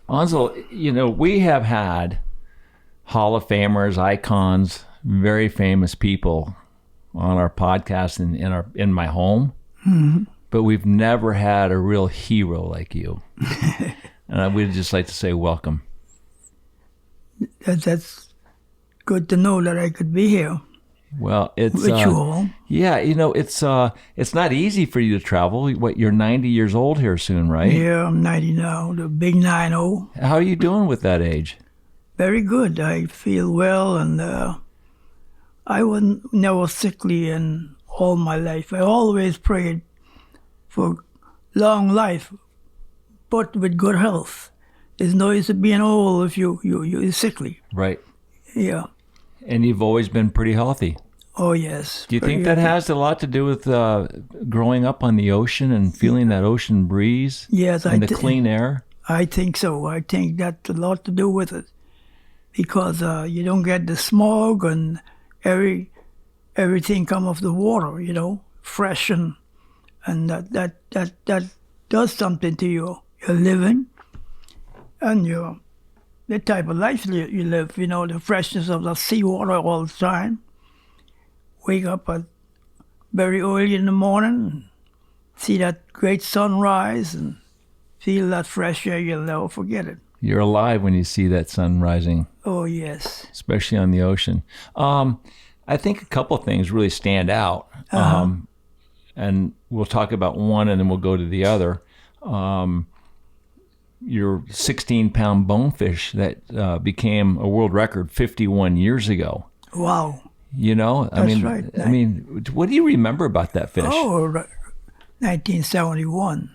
Ansil, we have had Hall of Famers, icons, very famous people on our podcast and in my home, but we've never had a real hero like you. And I would just like to say welcome. That's good to know that I could be here. Well, it's with you all. Yeah, it's not easy for you to travel. You're 90 years old here soon, right? Yeah, I'm 90 now, the big 90. How are you doing with that age? Very good. I feel well, and I was never sickly in all my life. I always prayed for long life, but with good health. There's no use of being old if you're sickly. Right. Yeah. And you've always been pretty healthy. Oh, yes. Do you think that has a lot to do with growing up on the ocean and feeling that ocean breeze? Yes, and the clean air? I think so. I think that's a lot to do with it. Because you don't get the smog and everything come off the water, fresh, and that does something to your living and the type of life you live, the freshness of the seawater all the time. Wake up very early in the morning, see that great sunrise, and feel that fresh air. You'll never forget it. You're alive when you see that sun rising. Oh, yes. Especially on the ocean. I think a couple of things really stand out. And we'll talk about one and then we'll go to the other. Your 16-pound bonefish that became a world record 51 years ago. Wow. That's right. I mean, what do you remember about that fish? Oh, 1971.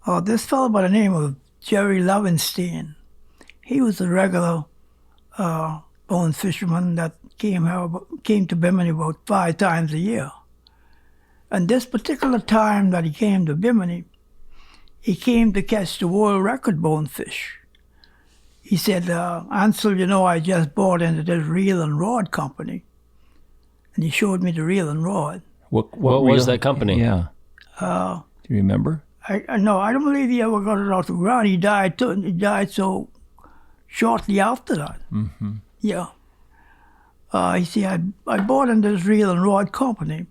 Oh, this fellow by the name of Jerry Lavenstein. He was a regular bone fisherman that came to Bimini about 5 times a year. And this particular time that he came to Bimini, he came to catch the world record bonefish. He said, Ansil, I just bought into this reel and rod company. And he showed me the reel and rod. What was that company? Yeah. Do you remember? No, I don't believe he ever got it off the ground. He died too. He died so shortly after that. Mm-hmm. Yeah. You see, I bought in this reel and rod company,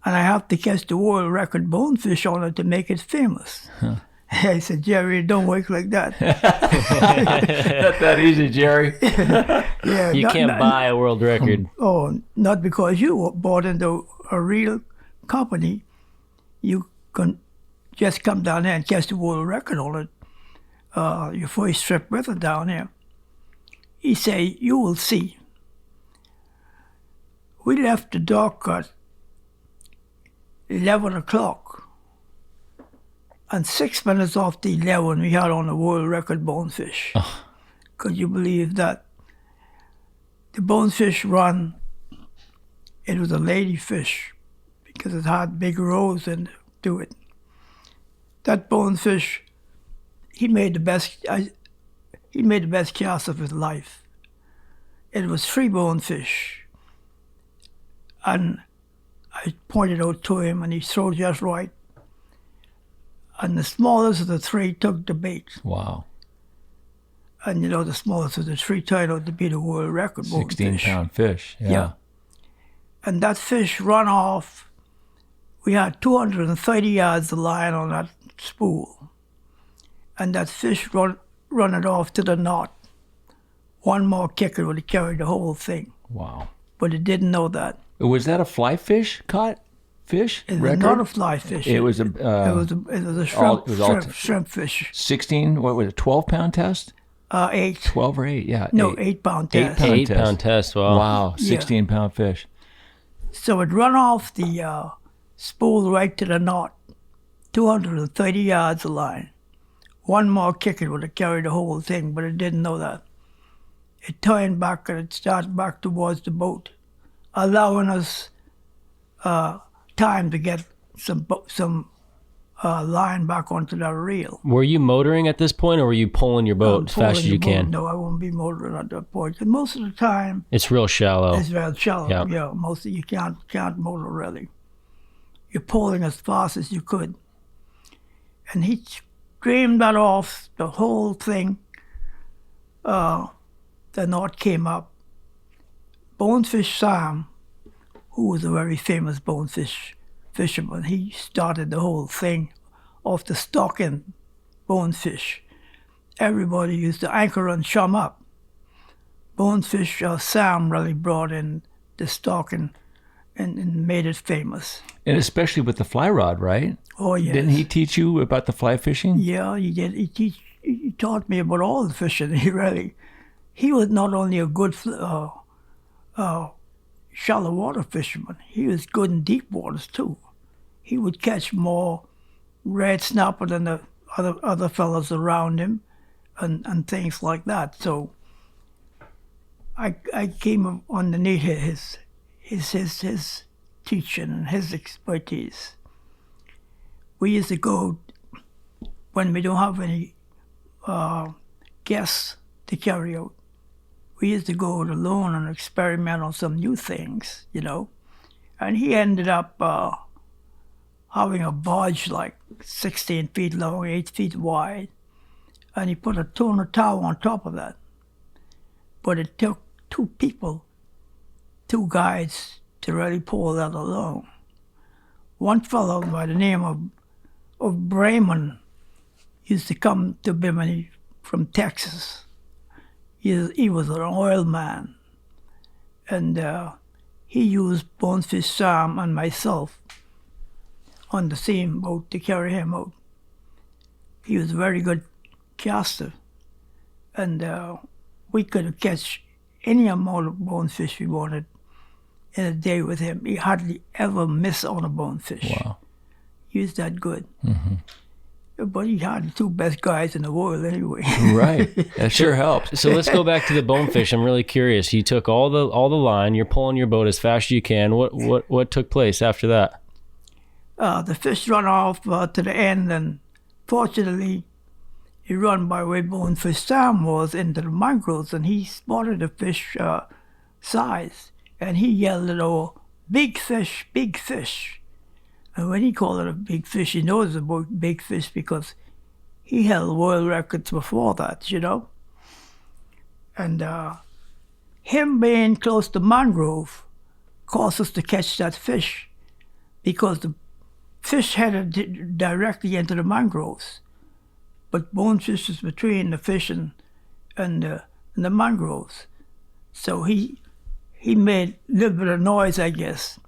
and I have to catch the world record bonefish on it to make it famous. Huh. I said, Jerry, don't work like that. Not that easy, Jerry. Yeah, you can't buy a world record. Oh, not because you bought into a real company. You can just come down there and catch the world record on it. Your first trip with it down there. He said, you will see. We left the dock at 11 o'clock. And 6 minutes off the 11, we had on a world record bonefish. Oh. Could you believe that? The bonefish run, it was a ladyfish because it had big rows into it. That bonefish, he made the best cast of his life. It was 3 bonefish. And I pointed out to him and he threw just right. And the smallest of the 3 took the bait. Wow. And the smallest of the 3 turned out to be the world record. 16-pound fish. Yeah. And that fish run off. We had 230 yards of line on that spool. And that fish run it off to the knot. One more kick, it would have carried the whole thing. Wow. But it didn't know that. Was that a fly fish caught? Fish? It was not a fly fish. It was a shrimp fish. 16, what was it, 12-pound test? 8. 12 or 8, yeah. No, 8-pound test. 8-pound test, wow. Wow, 16-pound fish. So it run off the spool right to the knot, 230 yards of line. One more kick, it would have carried the whole thing, but it didn't know that. It turned back and it started back towards the boat, allowing us time to get some line back onto that reel. Were you motoring at this point, or were you pulling your boat as fast as you can? No, I won't be motoring at that point. Because most of the time, it's real shallow. It's real shallow. Yeah, most of you can't motor really. You're pulling as fast as you could, and dreamed that off, the whole thing. The knot came up. Bonefish Sam, who was a very famous bonefish fisherman, he started the whole thing off the stocking bonefish. Everybody used to anchor and chum up. Bonefish Sam really brought in the stocking and made it famous. And especially with the fly rod, right? Oh, yes. Didn't he teach you about the fly fishing? Yeah, he did. He taught me about all the fishing. He was not only a good shallow water fisherman, he was good in deep waters too. He would catch more red snapper than the other fellows around him and things like that. So I came underneath his teaching and his expertise. We used to go, when we don't have any guests to carry out, we used to go alone and experiment on some new things, And he ended up having a barge like 16 feet long, 8 feet wide, and he put a toner tower on top of that. But it took two guides, to really pull that along. One fellow by the name of Brayman used to come to Bimini from Texas. He was an oil man, and he used Bonefish Sam and myself on the same boat to carry him out. He was a very good caster, and we could catch any amount of bonefish we wanted in a day with him. He hardly ever missed on a bonefish. Wow. He was that good. Mm-hmm. But he had the two best guys in the world anyway. Right. That sure helps. So let's go back to the bonefish. I'm really curious. You took all the line. You're pulling your boat as fast as you can. What took place after that? The fish run off to the end, and fortunately, he run by where Bonefish Sam was into the mangroves, and he spotted the fish size, and he yelled it over, "Big fish, big fish." And when he called it a big fish, he knows about big fish because he held world records before that, And him being close to mangrove caused us to catch that fish because the fish headed directly into the mangroves. But bonefish is between the fish and the mangroves. So he made a little bit of noise, I guess.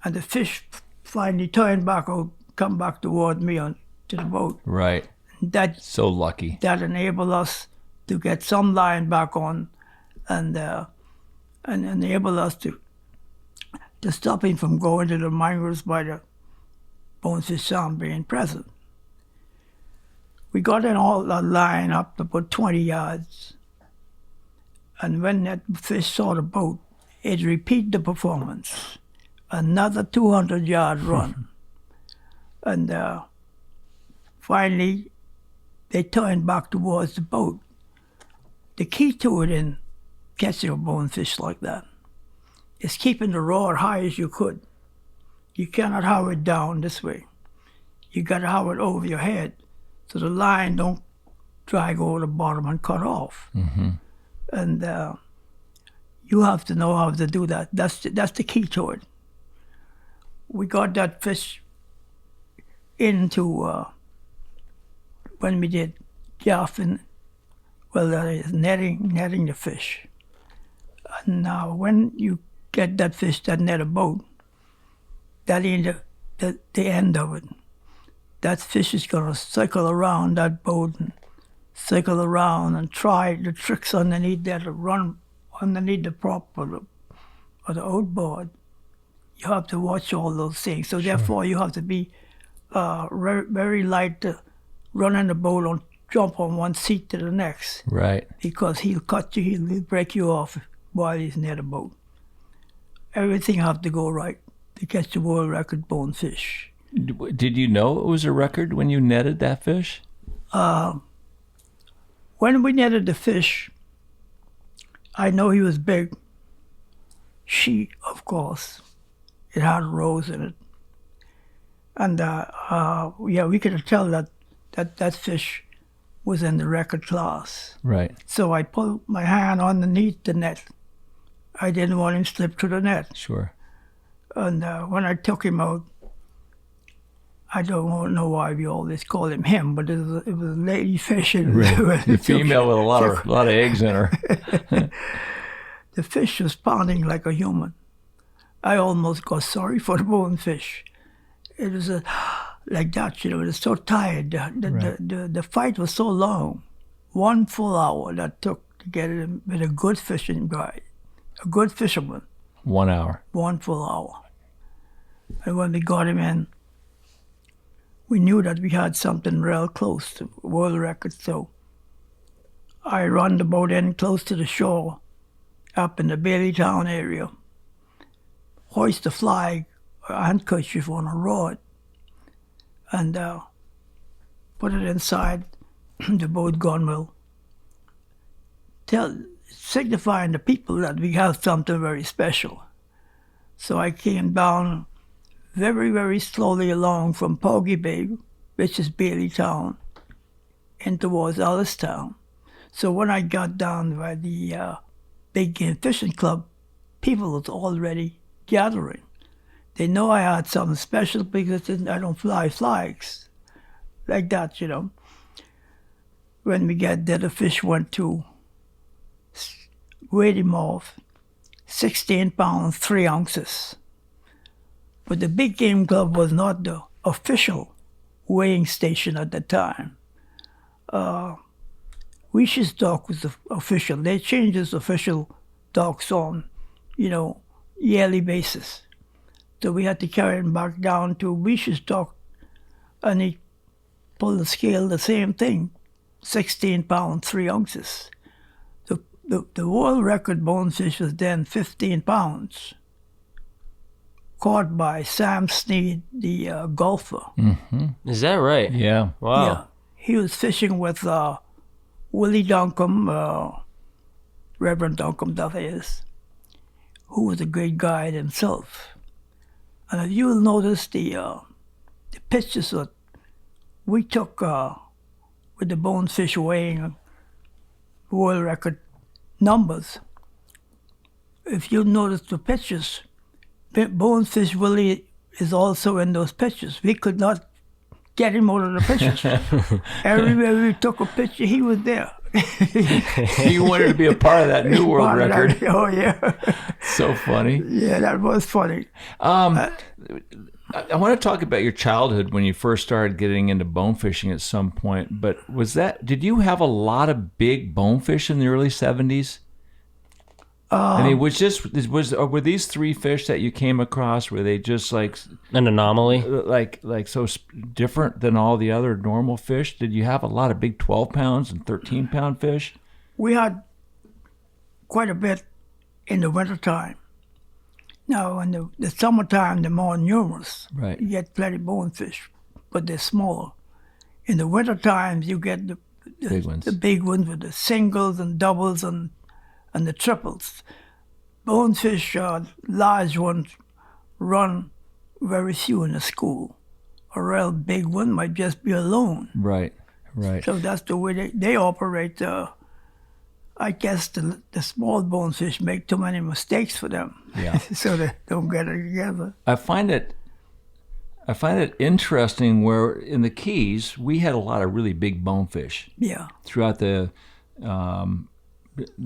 And the fish finally turned back out, come back toward me to the boat. Right. That so lucky. That enabled us to get some line back on, and enable us to stop him from going to the mangroves by the Bonefish Sound being present. We got in all that line up to about 20 yards, and when that fish saw the boat, it repeated the performance. Another 200-yard run. And finally, they turned back towards the boat. The key to it in catching a bonefish like that is keeping the rod high as you could. You cannot have it down this way. You got to have it over your head so the line don't drag over the bottom and cut off. Mm-hmm. And you have to know how to do that. That's the key to it. We got that fish into, when we did gaffing, well, that is netting the fish. And now when you get that fish that net a boat, that ain't the end of it. That fish is going to circle around that boat and circle around and try the tricks underneath there to run underneath the prop or the outboard. You have to watch all those things. So therefore, you have to be very light to run in the boat and jump on one seat to the next. Right. Because he'll cut you, he'll break you off while he's near the boat. Everything have to go right to catch the world record bonefish. Did you know it was a record when you netted that fish? When we netted the fish, I know he was big. She, of course. It had rows in it. And we could tell that that fish was in the record class. Right. So I put my hand underneath the net. I didn't want him to slip through the net. Sure. And when I took him out, I don't know why we always call him, but it was a lady fish. The female with a lot of eggs in her. The fish was pounding like a human. I almost got sorry for the bonefish. It was like that, it was so tired. The fight was so long. 1 full hour that took to get it with a good fishing guy, a good fisherman. 1 hour. 1 full hour. And when we got him in, we knew that we had something real close to world record. So I run the boat in close to the shore, up in the Baileytown area, hoist the flag, a handkerchief on a rod, and put it inside the boat gunwale, signifying the people that we have something very special. So I came down very, very slowly along from Poggy Bay, which is Baileytown, in towards Ellistown. So when I got down by the Big Game Fishing Club, people was already gathering. They know I had something special because I don't fly flags like that, When we get there, the fish went to weighed him off, 16 pounds, 3 ounces. But the Big Game Club was not the official weighing station at the time. Wish's dock was the official. They changed his official docks on, yearly basis. So we had to carry him back down to Wish's dock, and he pulled the scale, the same thing, 16 pounds, 3 ounces. The world record bonefish was then 15 pounds, caught by Sam Sneed, the golfer. Mm-hmm. Is that right? Yeah. Wow. Yeah. He was fishing with Willie Duncombe, Reverend Duncombe, that is, who was a great guide himself. And if you'll notice the pictures that we took with the bonefish weighing world record numbers, if you notice the pictures, Bonefish Willie is also in those pictures. We could not get him out of the pictures. Everywhere we took a picture, he was there. You wanted to be a part of that new world record. Oh, yeah. So funny. Yeah, that was funny. I want to talk about your childhood when you first started getting into bone fishing at some point. But did you have a lot of big bonefish in the early 70s? Were these 3 fish that you came across, were they just like an anomaly? Like so different than all the other normal fish? Did you have a lot of big 12 pounds and 13 pound fish? We had quite a bit in the wintertime. Now, in the summertime, they're more numerous. Right. You get plenty of bonefish, but they're smaller. In the winter times, you get the Big ones. The big ones with the singles and doubles and the triples. Bonefish, large ones, run very few in the school. A real big one might just be alone. Right. So that's the way they operate. I guess the small bonefish make too many mistakes for them. Yeah. So they don't get it together. I find it interesting where in the Keys we had a lot of really big bonefish. Yeah. Throughout the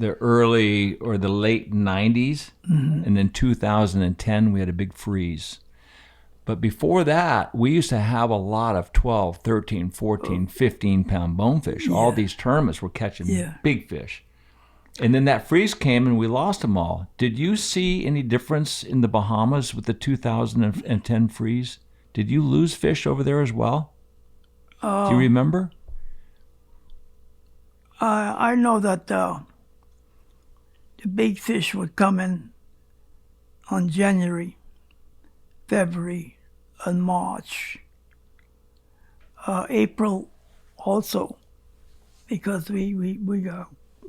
early or the late 90s, and then 2010 we had a big freeze. But before that, we used to have a lot of 12, 13, 14, 15 pound bonefish. Yeah. All these tournaments were catching big fish. And then that freeze came and we lost them all. Did you see any difference in the Bahamas with the 2010 freeze? Did you lose fish over there as well? Do you remember? I know that the big fish would come in on January, February, and March. April also, because we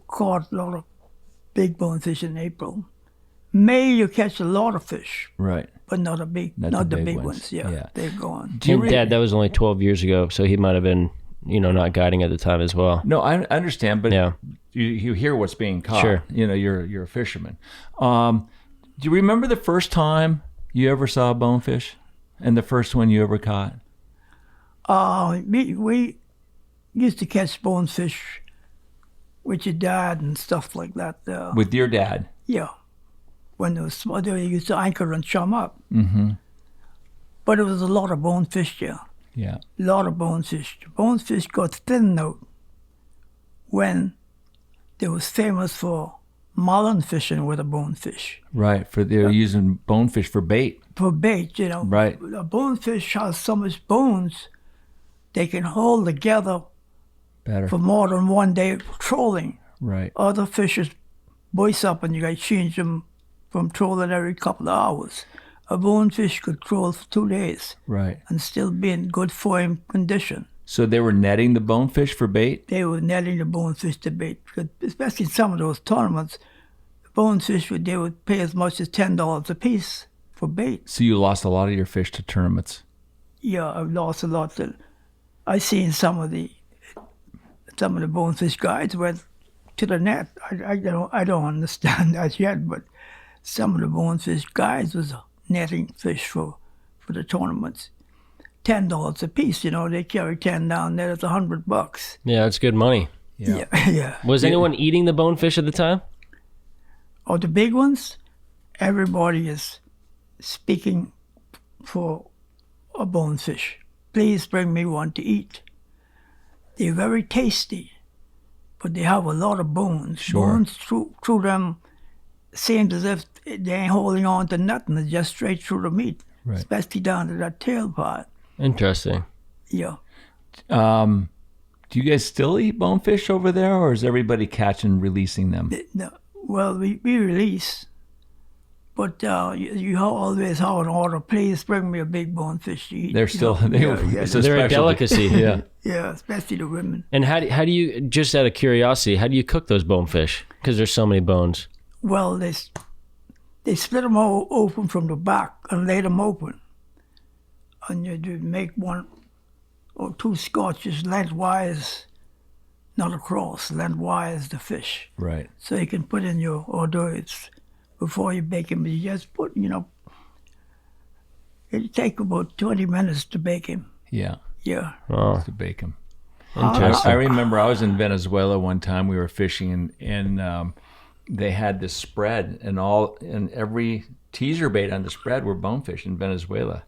caught a lot of big bonefish in April. May you catch a lot of fish, right? But not the big ones. Yeah, they're gone. And Dad, that was only 12 years ago, so he might have been not guiding at the time as well. No, I understand, but Yeah. you hear what's being caught. Sure. You're a fisherman. Do you remember the first time you ever saw a bonefish, and the first one you ever caught? We used to catch bonefish with your dad and stuff like that. With your dad? Yeah. When it was small, they used to anchor and chum up. Mm-hmm. But it was a lot of bonefish there. Yeah. A lot of bonefish. The bonefish got thin out when they was famous for marlin fishing with a bonefish. Right. They're using bonefish for bait. For bait, Right. A bonefish has so much bones they can hold together Better. for more than one day trolling. Right. Other fishes voice up and you got to change them from trolling every couple of hours. A bonefish could troll for 2 days Right. and still be in good form condition. So they were netting the bonefish for bait? They were netting the bonefish to bait, because especially in some of those tournaments, the bonefish they would pay as much as $10 a piece for bait. So you lost a lot of your fish to tournaments. Yeah, I've lost a lot. I seen some of the bonefish guides went to the net. I don't understand that yet, but some of the bonefish guides was netting fish for the tournaments. $10 a piece, they carry 10 down there. It's $100. Yeah, that's good money. Yeah. Yeah. Was anyone eating the bonefish at the time? Oh, the big ones, everybody is speaking for a bonefish. Please bring me one to eat. They're very tasty, but they have a lot of bones. Sure. Bones through them seems as if they ain't holding on to nothing. It's just straight through the meat, Right. especially down to that tail part. Interesting. Yeah. Do you guys still eat bonefish over there, or is everybody catching and releasing them? No, well, we release, but you always have an order. Please bring me a big bonefish to eat. They're still Yeah, it's a They're a specialty. delicacy. Yeah. yeah, especially the women. And how do you, just out of curiosity, how do you cook those bonefish? Because there's so many bones. Well, they split them all open from the back and lay them open. And you do make one or two scotches lengthwise, not across, lengthwise the fish. Right. So you can put in your hors d'oeuvres before you bake them. You just put, it'll take about 20 minutes to bake him. Yeah. Yeah. Oh, To bake them. interesting. I remember I was in Venezuela one time. We were fishing, and they had this spread, and every teaser bait on the spread were bonefish in Venezuela.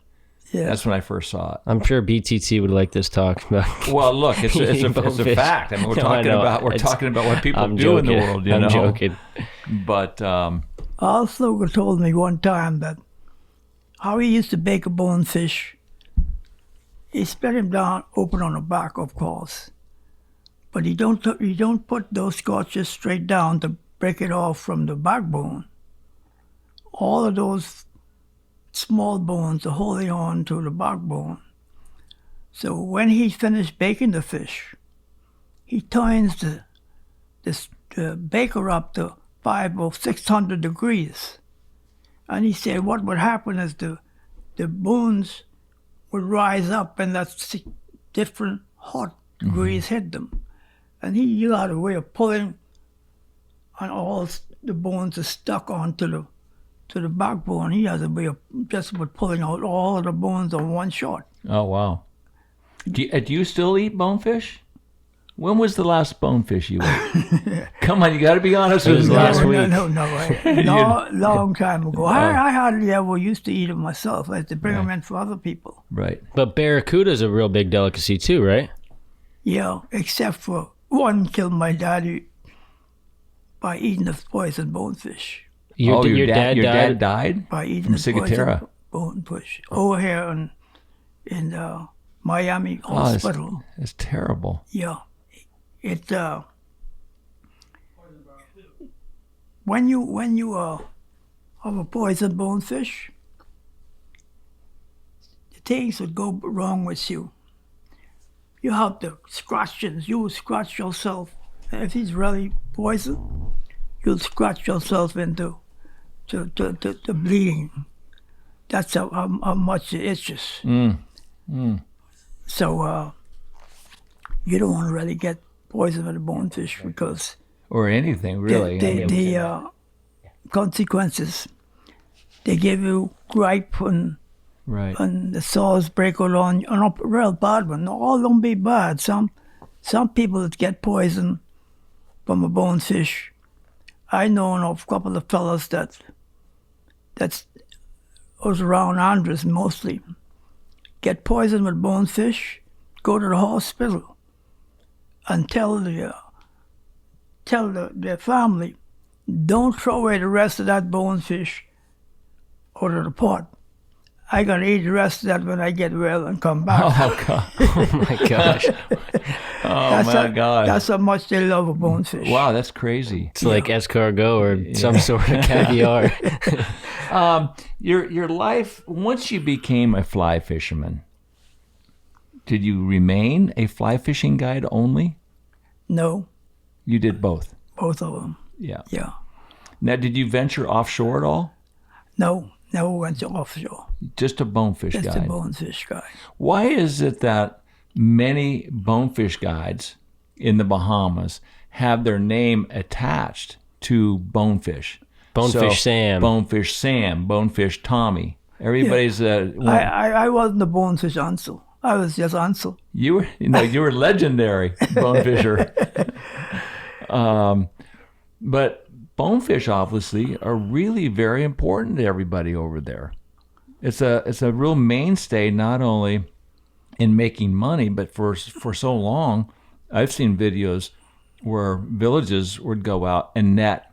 Yeah. That's when I first saw it. I'm sure BTT would like this talk. Well, look, it's a Bonefish. fact. I mean, we're No, I know. talking about what people I'm do in the joking. world. I'm joking. But Al Slogan told me one time that how he used to bake a bonefish, he split him down open on the back, of course. But you don't put those scotches straight down to break it off from the backbone. All of those small bones are holding on to the backbone. So when he finished baking the fish, he turns the baker up to 500 or 600 degrees. And he said what would happen is the bones would rise up and that different hot degrees hit them. And he had a way of pulling, and all the bones are stuck onto the backbone. He has a way of just about pulling out all of the bones on one shot. oh wow, do you still eat bonefish? When was the last bonefish you ate? Come on, you got to be honest with was us. last now. week. No. Long time ago. I hardly ever used to eat them myself. I had to bring them in for other people. Right. But barracuda is a real big delicacy too, right? Yeah, except for one killed my daddy by eating the poison bonefish. Your dad died? died By eating from the ciguatera. poison bonefish. Over here in Miami Hospital. It's terrible. Yeah. It when you have a poison bonefish, the things would go wrong with you. You have to you scratch yourself. If he's really poison, you'll scratch yourself into the bleeding. That's how much it itches. So you don't want to really get poisoned with a bonefish because Or anything, really. the consequences, they give you gripe and Right. the sores break out on you, and a real bad one. All don't be bad. Some people that get poisoned from a bonefish. I know of a couple of fellas that's was around Andres mostly, get poisoned with bonefish, go to the hospital, and tell their family, don't throw away the rest of that bonefish out of the pot. I gotta eat the rest of that when I get well and come back. Oh, God. Oh my gosh. My God. That's how much they love a bonefish. Wow, that's crazy. It's like escargot or some sort of caviar. Your life, once you became a fly fisherman, did you remain a fly fishing guide only? No, You did both. both of them. Yeah. Yeah. Now, did you venture offshore at all? No, never went to offshore. Just a bonefish Just guide. a bonefish guy. Why is it that many bonefish guides in the Bahamas have their name attached to bonefish? Bonefish Sam. Bonefish Sam, Bonefish Tommy. Everybody's I wasn't a bonefish Ansil. I was just Ansil. you were legendary bonefisher. But bonefish obviously are really very important to everybody over there. It's a real mainstay not only in making money, but for so long, I've seen videos where villages would go out and net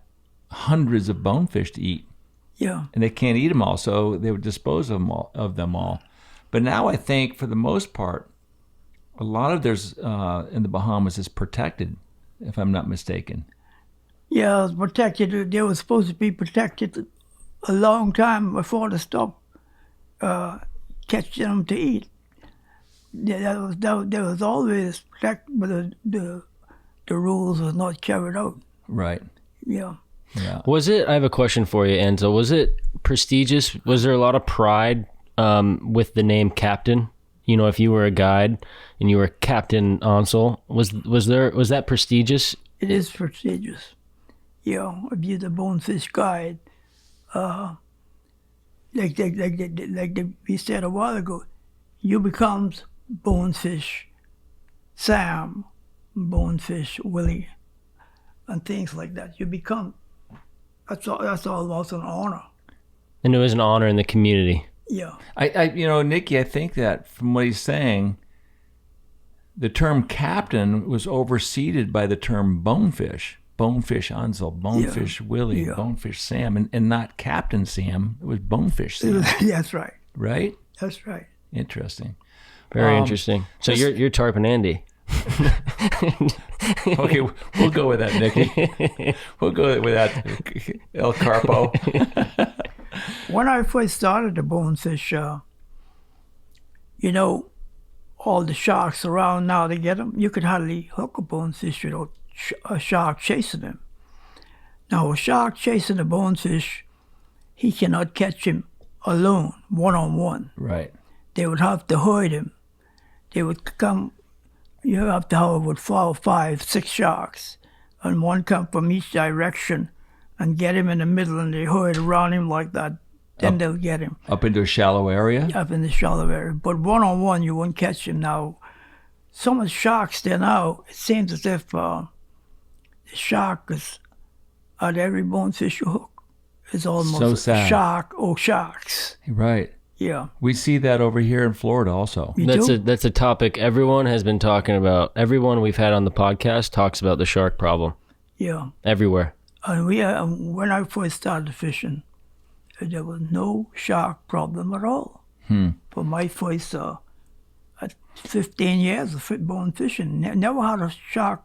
hundreds of bonefish to eat, Yeah. and they can't eat them all, so they would dispose of them all. But now I think, for the most part, a lot of theirs in the Bahamas is protected, if I'm not mistaken. Yeah, it was protected. They were supposed to be protected a long time before they stopped catching them to eat. Yeah, there was always protected, but the rules was not carried out. Right. Yeah. Yeah. I have a question for you, Ansil. Was it prestigious? Was there a lot of pride with the name Captain? You know, if you were a guide and you were Captain Ansil, was that prestigious? It is prestigious. Yeah, if you're the bonefish guide, like we said a while ago, you becomes Bonefish Sam, Bonefish Willie, and things like that. You become, that's almost an honor. And it was an honor in the community. Yeah. Nikki, I think that from what he's saying, the term captain was overseeded by the term bonefish. Bonefish Ansil, Bonefish Willie, Bonefish Sam, and not Captain Sam. It was Bonefish Sam. That's right. Right? That's right. Interesting. Very interesting. So you're Tarpon Andy. Okay, we'll go with that, Nikki. We'll go with that, El Carpo. When I first started the bonefish, all the sharks around now to get them, you could hardly hook a bonefish without a shark chasing him. Now, a shark chasing a bonefish, he cannot catch him alone, one-on-one. Right. They would have to herd him. They would come, you have to have with 4, 5, 6 sharks, and one come from each direction and get him in the middle, and they herd around him like that. Then they'll get him. Up into a shallow area? Up in the shallow area. But one-on-one, you wouldn't catch him now. So much sharks there now, it seems as if the shark is at every bonefish you hook. It's almost So sad. Sharks. Right. Yeah. We see that over here in Florida also. You do? That's a topic everyone has been talking about. Everyone we've had on the podcast talks about the shark problem. Yeah. Everywhere. And when I first started fishing, there was no shark problem at all. For my first 15 years of bone fishing, never had a shark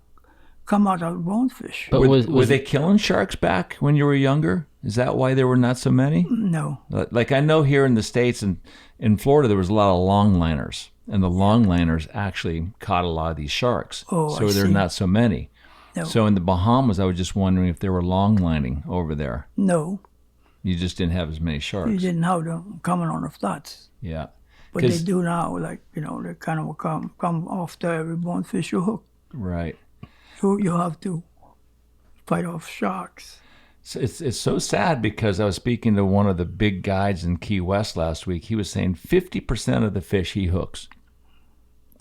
come out of bonefish. But Were they killing sharks back when you were younger? Is that why there were not so many? No. Like I know here in the States and in Florida, there was a lot of longliners, and the longliners actually caught a lot of these sharks. Oh, so I there are see. not so many. No. So in the Bahamas, I was just wondering if there were longlining over there. No. You just didn't have as many sharks. You didn't have them coming on the flats. Yeah. But they do now, like, they kind of come after every bonefish you hook. Right. You have to fight off sharks. So it's so sad because I was speaking to one of the big guides in Key West last week. He was saying 50% of the fish he hooks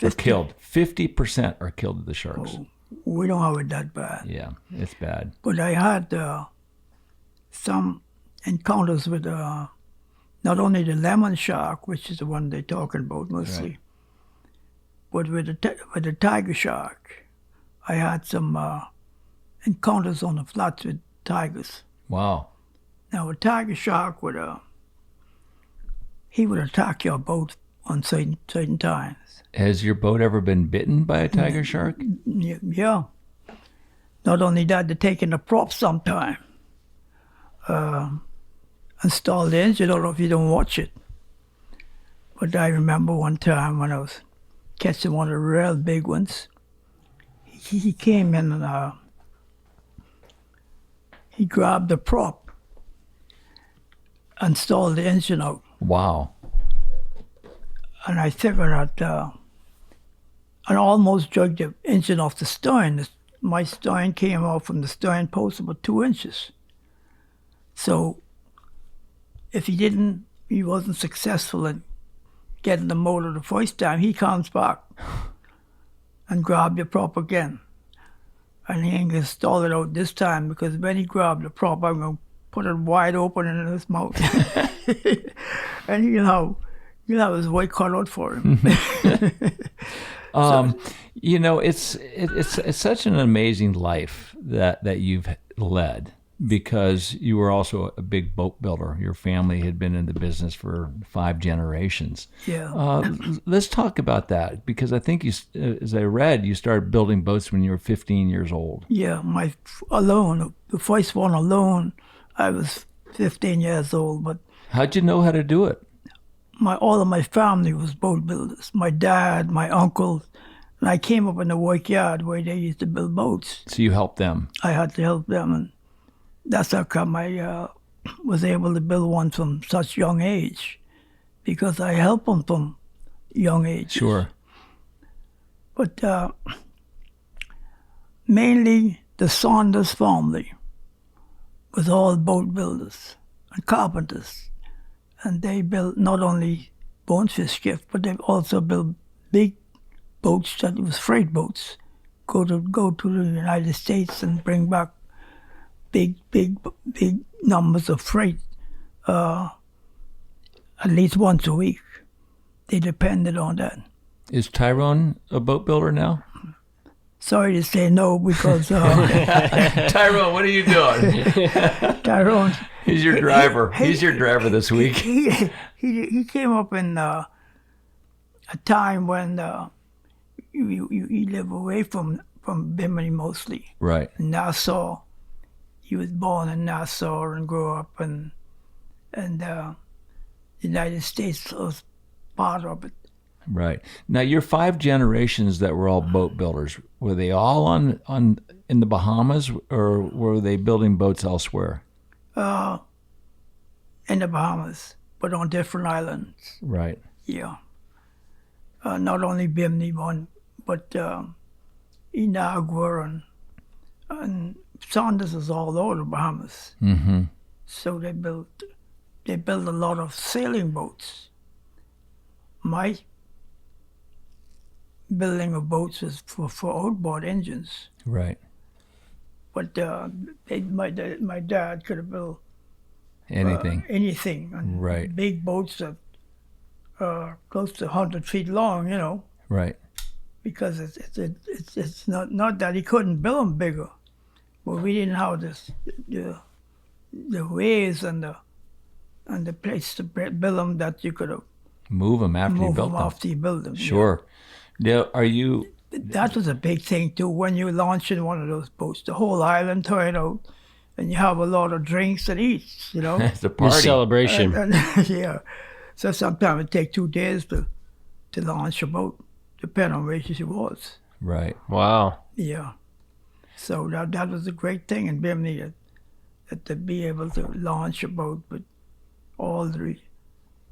are killed. 50% are killed to the sharks. Oh, we don't have it that bad. Yeah, it's bad. But I had some encounters with not only the lemon shark, which is the one they're talking about mostly, Right. but with the tiger shark. I had some encounters on the flats with tigers. Wow. Now, a tiger shark would attack your boat on certain times. Has your boat ever been bitten by a tiger shark? Yeah. Not only that, they're taking the prop sometime. Install the engine, I don't know if you don't watch it. But I remember one time when I was catching one of the real big ones. He came in and he grabbed the prop, installed the engine out. Wow. And I figured out, and almost dragged the engine off the stern. My stern came off from the stern post about 2 inches. So if he wasn't successful in getting the motor the first time, he comes back and grabbed the prop again. And he ain't gonna stall it out this time, because when he grabbed the prop, I'm gonna put it wide open in his mouth. And he'll have his way cut out for him. It's such an amazing life that you've led, because you were also a big boat builder. Your family had been in the business for 5 generations. Yeah. Let's talk about that, because I think as I read, you started building boats when you were 15 years old. Yeah, the first one alone, I was 15 years old. But how'd you know how to do it? all of my family was boat builders. My dad, my uncles, and I came up in the workyard where they used to build boats. So you helped them. I had to help them, and that's how come I was able to build one from such young age, because I helped them from young age. Sure. But mainly the Saunders family was all boat builders and carpenters. And they built not only bonefish skiffs, but they also built big boats that was freight boats. Go to the United States and bring back big numbers of freight at least once a week. They depended on that. Is Tyrone a boat builder now? Sorry to say no, because Tyrone, what are you doing? Tyrone. He's your driver. He's your driver this week. He came up in a time when you live away from Bimini mostly. Right. Nassau. He was born in Nassau and grew up in the United States was part of it. Right. Now, your 5 generations that were all boat builders, were they all in the Bahamas, or were they building boats elsewhere? In the Bahamas, but on different islands. Right. Yeah. Not only Bimini one, but Inagua and Saunders is all over the Bahamas. Mm-hmm. So they built a lot of sailing boats. My building of boats was for outboard engines. Right. But my dad could have built Anything. Anything. And right. Big boats that are close to 100 feet long, Right. Because it's not that he couldn't build them bigger, but we didn't have the ways and the place to build them that you could have move them after you built them. After you build them. Sure. Now, are you? That was a big thing too. When you launch in one of those boats, the whole island turned out, and you have a lot of drinks and eats. It's a party. A celebration. Yeah. So sometimes it take 2 days to launch a boat, depending on where she was. Right. Wow. Yeah. So that was a great thing in Bimini, that to be able to launch a boat with all the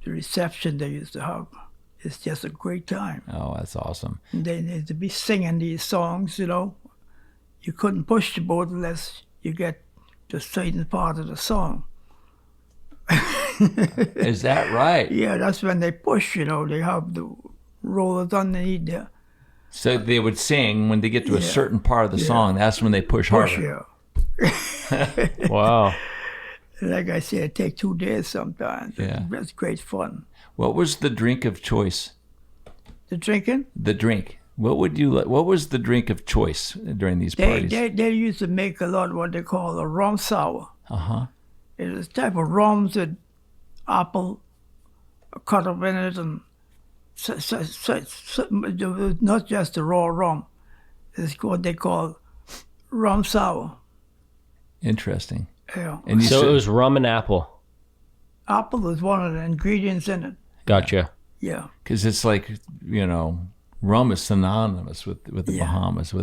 reception they used to have. it's just a great time. Oh, that's awesome. And they need to be singing these songs, you know. You couldn't push the boat unless you get to a certain part of the song. Is that right? Yeah, that's when they push, you know. They have the rollers underneath there. So they would sing when they get to a certain part of the song. That's when they push Push, harder. yeah. Wow. Like I said, it takes 2 days sometimes. Yeah. It's great fun. What was the drink of choice? The drinking, The drink. What would you? What was the drink of choice during these parties? they used to make a lot of what they call a rum sour. Uh-huh. It's a type of rums with apple cut up in it, and not just the raw rum. It's what they call rum sour. Interesting. Yeah. And you So said, it was rum and apple. Apple is one of the ingredients in it. Gotcha. Yeah. because it's like, rum is synonymous with the Bahamas.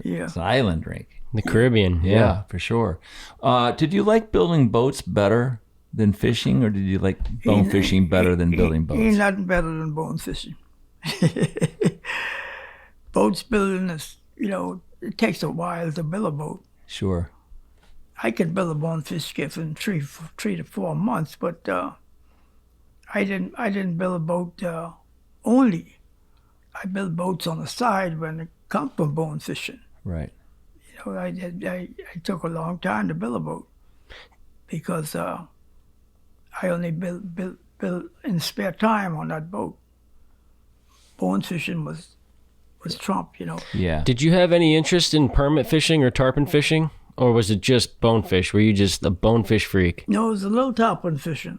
It's an island drink. The Caribbean. Yeah, for sure. Did you like building boats better than fishing, or did you like bone fishing better than building boats? Ain't nothing better than bone fishing. Boats building is, it takes a while to build a boat. Sure. I could build a bonefish skiff in 3 to 4 months, but I didn't build a boat only. I built boats on the side when it comes from bone fishing. Right. I took a long time to build a boat because I only built in spare time on that boat. Bone fishing was trump, Yeah. Did you have any interest in permit fishing or tarpon fishing? Or was it just bonefish? Were you just a bonefish freak? No, it was a little tarpon fishing,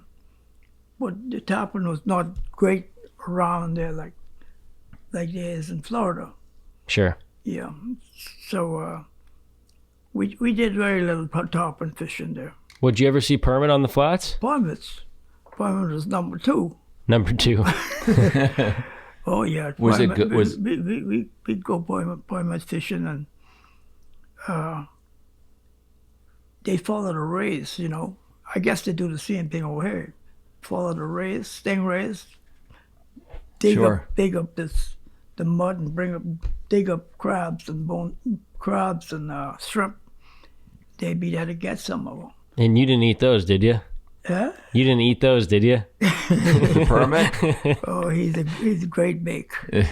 but the tarpon was not great around there like there is in Florida. Sure. Yeah, so we did very little tarpon fishing there. Would you ever see permit on the flats? Permit was number 2. Number 2. Oh yeah. Was it good? We'd go permit fishing, and they follow the rays, I guess they do the same thing over here. Follow the rays, stingrays, dig up the mud and dig up crabs and shrimp. They'd be there to get some of them. And you didn't eat those, did you? Huh? You didn't eat those, did you? The permit? Oh, he's a great bake. He's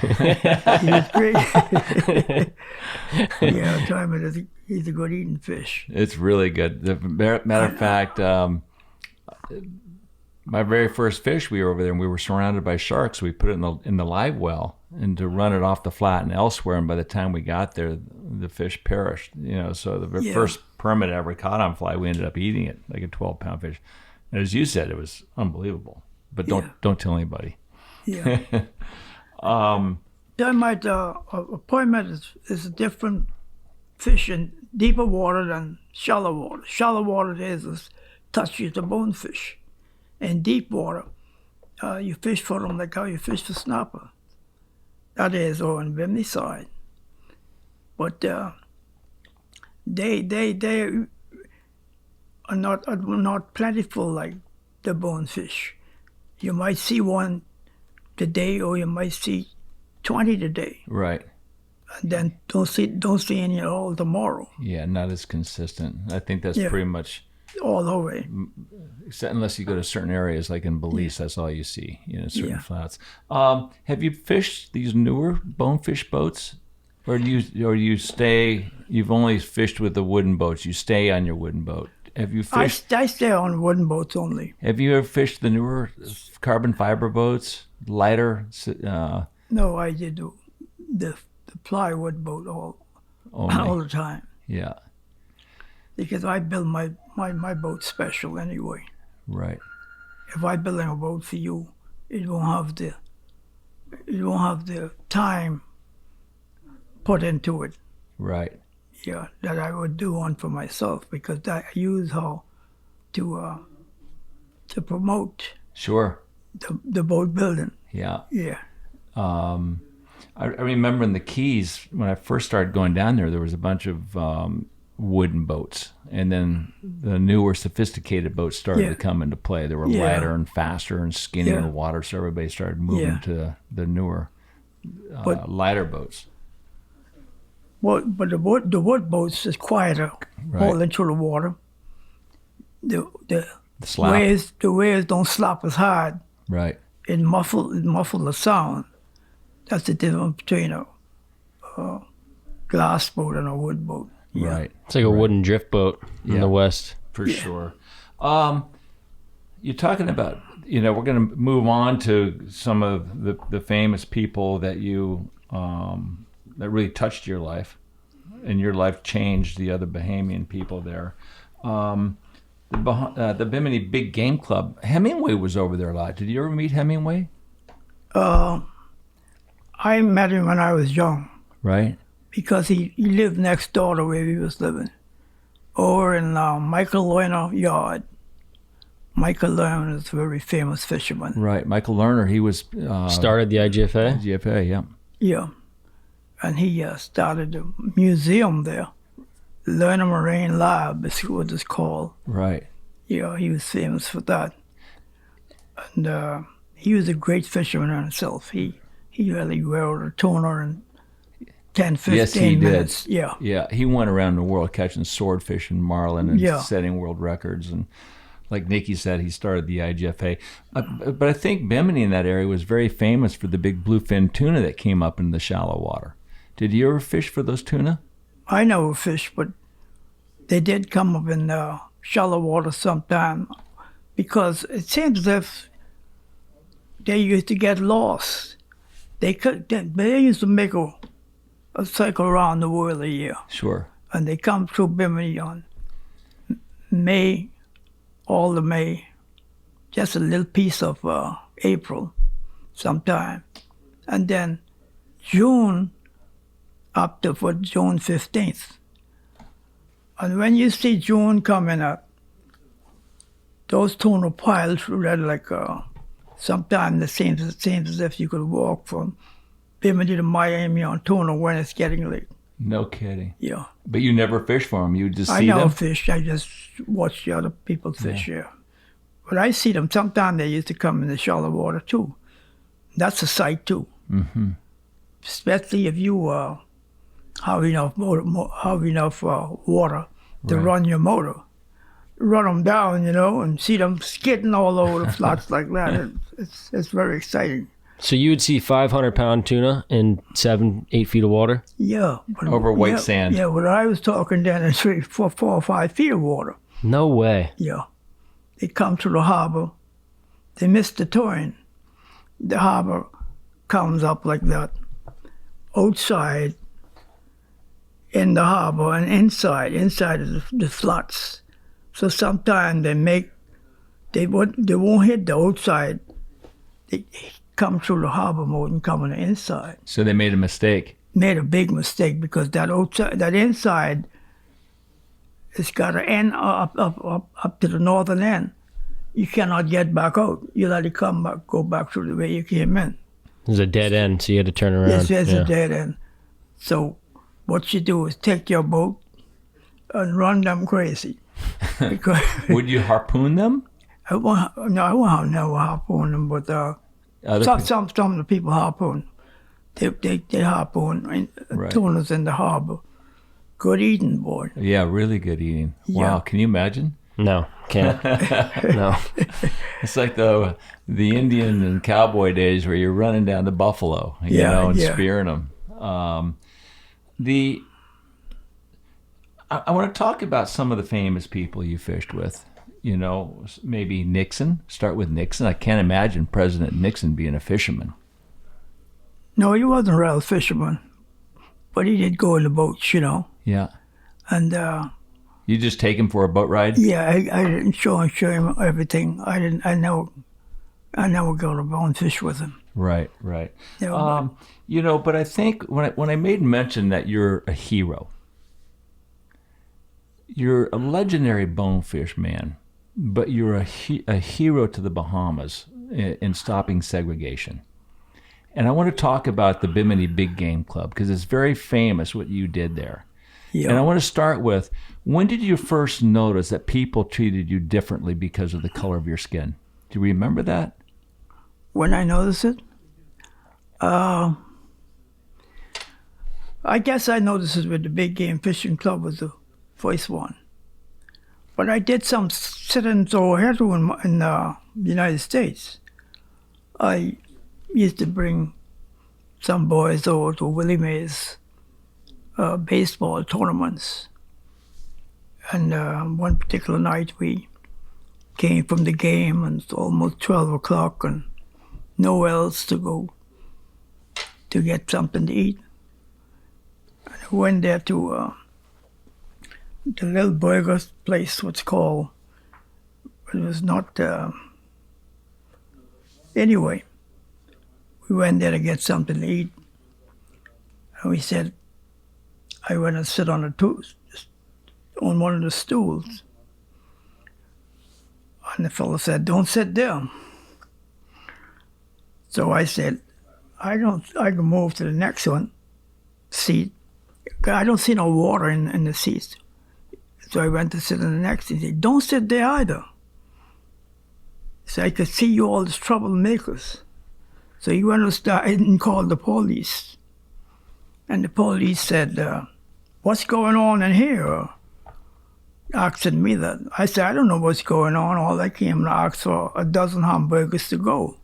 great. Yeah, I tell him he's a good eating fish. It's really good. Matter of fact, my very first fish, we were over there and we were surrounded by sharks. We put it in the live well and to run it off the flat and elsewhere. And by the time we got there, the fish perished. So the first permit I ever caught on fly, we ended up eating it, like a 12-pound fish. And as you said, it was unbelievable. But don't tell anybody. Yeah. A permit is a different fish in deeper water than shallow water. Shallow water is touchy to bonefish. In deep water, you fish for them like how you fish for snapper. That is on Bimini side. But they are not plentiful like the bonefish. You might see one today, or you might see 20 today. Right. And then don't see any at all tomorrow. Yeah, not as consistent. I think that's pretty much all the way. Except unless you go to certain areas, like in Belize, that's all you see, certain flats. Have you fished these newer bonefish boats, or do you stay? You've only fished with the wooden boats. You stay on your wooden boat. Have you fished? I stay on wooden boats only. Have you ever fished the newer carbon fiber boats, lighter? No, I did the plywood boat all the time. Yeah. Because I build my boat special anyway. Right. If I build a boat for you, it won't have the time put into it. Right. Yeah, that I would do one for myself, because I use how to promote. Sure. The boat building. Yeah. Yeah. I remember in the Keys, when I first started going down there was a bunch of wooden boats, and then the newer sophisticated boats started to come into play. They were lighter and faster and skinnier water, so everybody started moving to the newer, lighter boats. Well, but the wood boats is quieter, hauling through the water. The waves don't slap as hard. Right. It muffle the sound. That's the difference between a glass boat and a wood boat. Yeah. Right. It's like a wooden drift boat in the West. For sure. You're talking about, we're going to move on to some of the famous people that you, that really touched your life, and your life changed the other Bahamian people there. The Bimini Big Game Club, Hemingway was over there a lot. Did you ever meet Hemingway? I met him when I was young. Right. Because he lived next door to where we was living, over in Michael Lerner yard. Michael Lerner is a very famous fisherman. Right, Michael Lerner, he was... started the IGFA? IGFA, yeah. Yeah, and he started a museum there. Lerner Marine Lab is what it's called. Right. Yeah, he was famous for that. And he was a great fisherman himself. He really rode a tuna in 10, 15 minutes. Yeah. Yeah, he went around the world catching swordfish and marlin and setting world records. And like Nikki said, he started the IGFA. But I think Bimini in that area was very famous for the big bluefin tuna that came up in the shallow water. Did you ever fish for those tuna? I never fished, but they did come up in shallow water sometime, because it seems as if they used to get lost. They used to make a cycle around the world a year. Sure. And they come through Bimini on May, all the May, just a little piece of April sometime. And then June up to for June 15th. And when you see June coming up, those tuna piles through that like sometimes it seems as if you could walk from Bimini to Miami on tuna when it's getting late. No kidding. Yeah. But you never fish for them. You just see them? I never them? fish. I just watch the other people fish, yeah. But I see them. Sometimes they used to come in the shallow water, too. That's a sight, too. Mm-hmm. Especially if you have enough water to run your motor. Run them down, and see them skidding all over the flats like that. It's very exciting. So you would see 500-pound tuna in 7-8 feet of water? Yeah. Over white sand? Yeah, when I was talking then, it's 4 or 5 feet of water. No way. Yeah. They come to the harbor. They miss the turn. The harbor comes up like that. Outside, in the harbor, and inside is the flats. So sometimes they won't hit the outside. They come through the harbor mode and come on the inside. So they made a mistake. Made a big mistake, because that inside, it's got to end up to the northern end. You cannot get back out. You let it go back through the way you came in. There's a dead end, so you had to turn around. Yes, there's a dead end. So what you do is take your boat and run them crazy. Would you harpoon them? I won't never harpoon them, but some of the people harpoon. They harpoon tunas in the harbor. Good eating, boy. Yeah, really good eating. Yeah. Wow, can you imagine? No, can't. No. It's like the Indian and cowboy days where you're running down the buffalo, and spearing them. I want to talk about some of the famous people you fished with. Maybe Nixon. Start with Nixon. I can't imagine President Nixon being a fisherman. No, he wasn't a real fisherman, but he did go in the boats, Yeah. And you just take him for a boat ride? Yeah, I didn't show him everything. I never go to Bonefish with him. Right. But I think when I made mention that you're a hero, you're a legendary bonefish man, but you're a hero to the Bahamas in stopping segregation. And I want to talk about the Bimini Big Game Club, because it's very famous what you did there. Yeah. And I want to start with, when did you first notice that people treated you differently because of the color of your skin? Do you remember that? When I noticed it, I guess I noticed it with the Big Game Fishing Club was the first one. But I did some sit-ins over here too in the United States. I used to bring some boys over to Willie Mays baseball tournaments. And one particular night we came from the game and it's almost 12 o'clock and nowhere else to go to get something to eat. And I went there to the little burger place, what's called. It was not... Anyway, we went there to get something to eat. And we said, I went and sit on on one of the stools. And the fellow said, don't sit there. So I said, I can move to the next one seat. I don't see no water in the seats. So I went to sit in the next. He said, don't sit there either. So I could see you all these troublemakers. So he went and called the police. And the police said, what's going on in here? Asking me that. I said, I don't know what's going on. All I came to ask for a dozen hamburgers to go.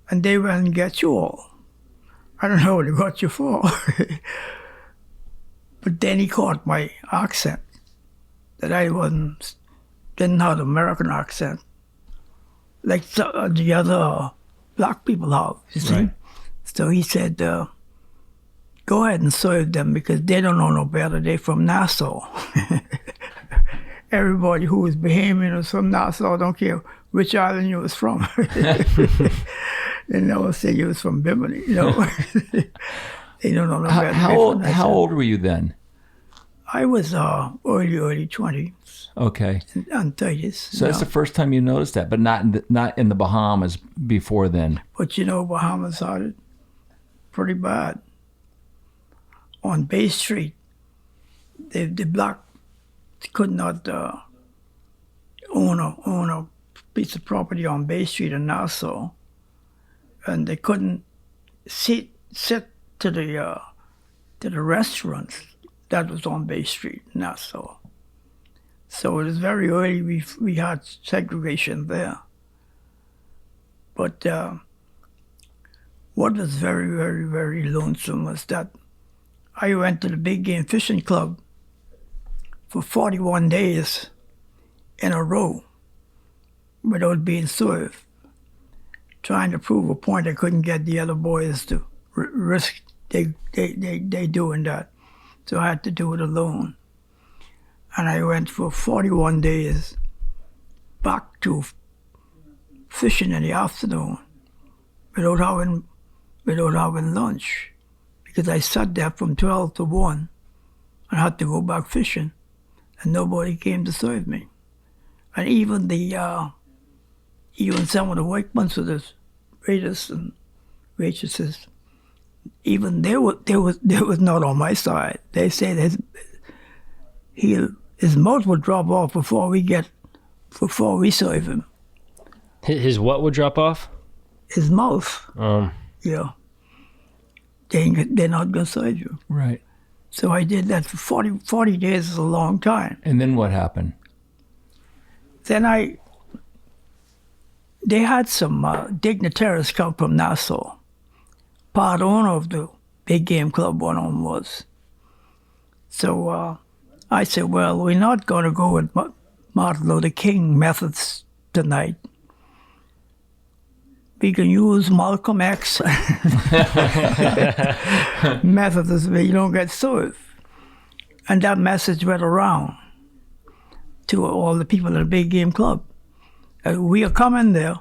And they went and get you all. I don't know what they got you for. But then he caught my accent, that I didn't have an American accent, like the other black people have, you see. Right. So he said, go ahead and serve them because they don't know no better. They're from Nassau. Everybody who was Bahamian was from Nassau, don't care which island you was from. They never say you was from Bimini, you know. They don't know no better. How old were you then? I was early 20s. Okay. And 30s. So that's the first time you noticed that, but not in the Bahamas before then. But you know, Bahamas had it pretty bad. On Bay Street, the black could not own a piece of property on Bay Street in Nassau, and they couldn't sit to the restaurants that was on Bay Street, Nassau. So it was very early. We had segregation there. But what was very, very, very lonesome was that I went to the Big Game Fishing Club for 41 days in a row without being served, trying to prove a point I couldn't get the other boys to risk they doing that. So I had to do it alone. And I went for 41 days back to fishing in the afternoon without having lunch, because I sat there from 12 to 1 and had to go back fishing, and nobody came to serve me. And even some of the workmen with the waiters and waitresses, even they was not on my side. They said his mouth would drop off before we serve him. His what would drop off? His mouth. Yeah. They're not gonna serve you. Right. So I did that for 40 days is a long time. And then what happened? Then they had some dignitaries come from Nassau. Part owner of the Big Game Club, one of them was. So I said, well, we're not going to go with Martin Luther King methods tonight. We can use Malcolm X methods where you don't get served. And that message went around to all the people at the Big Game Club. We are coming there,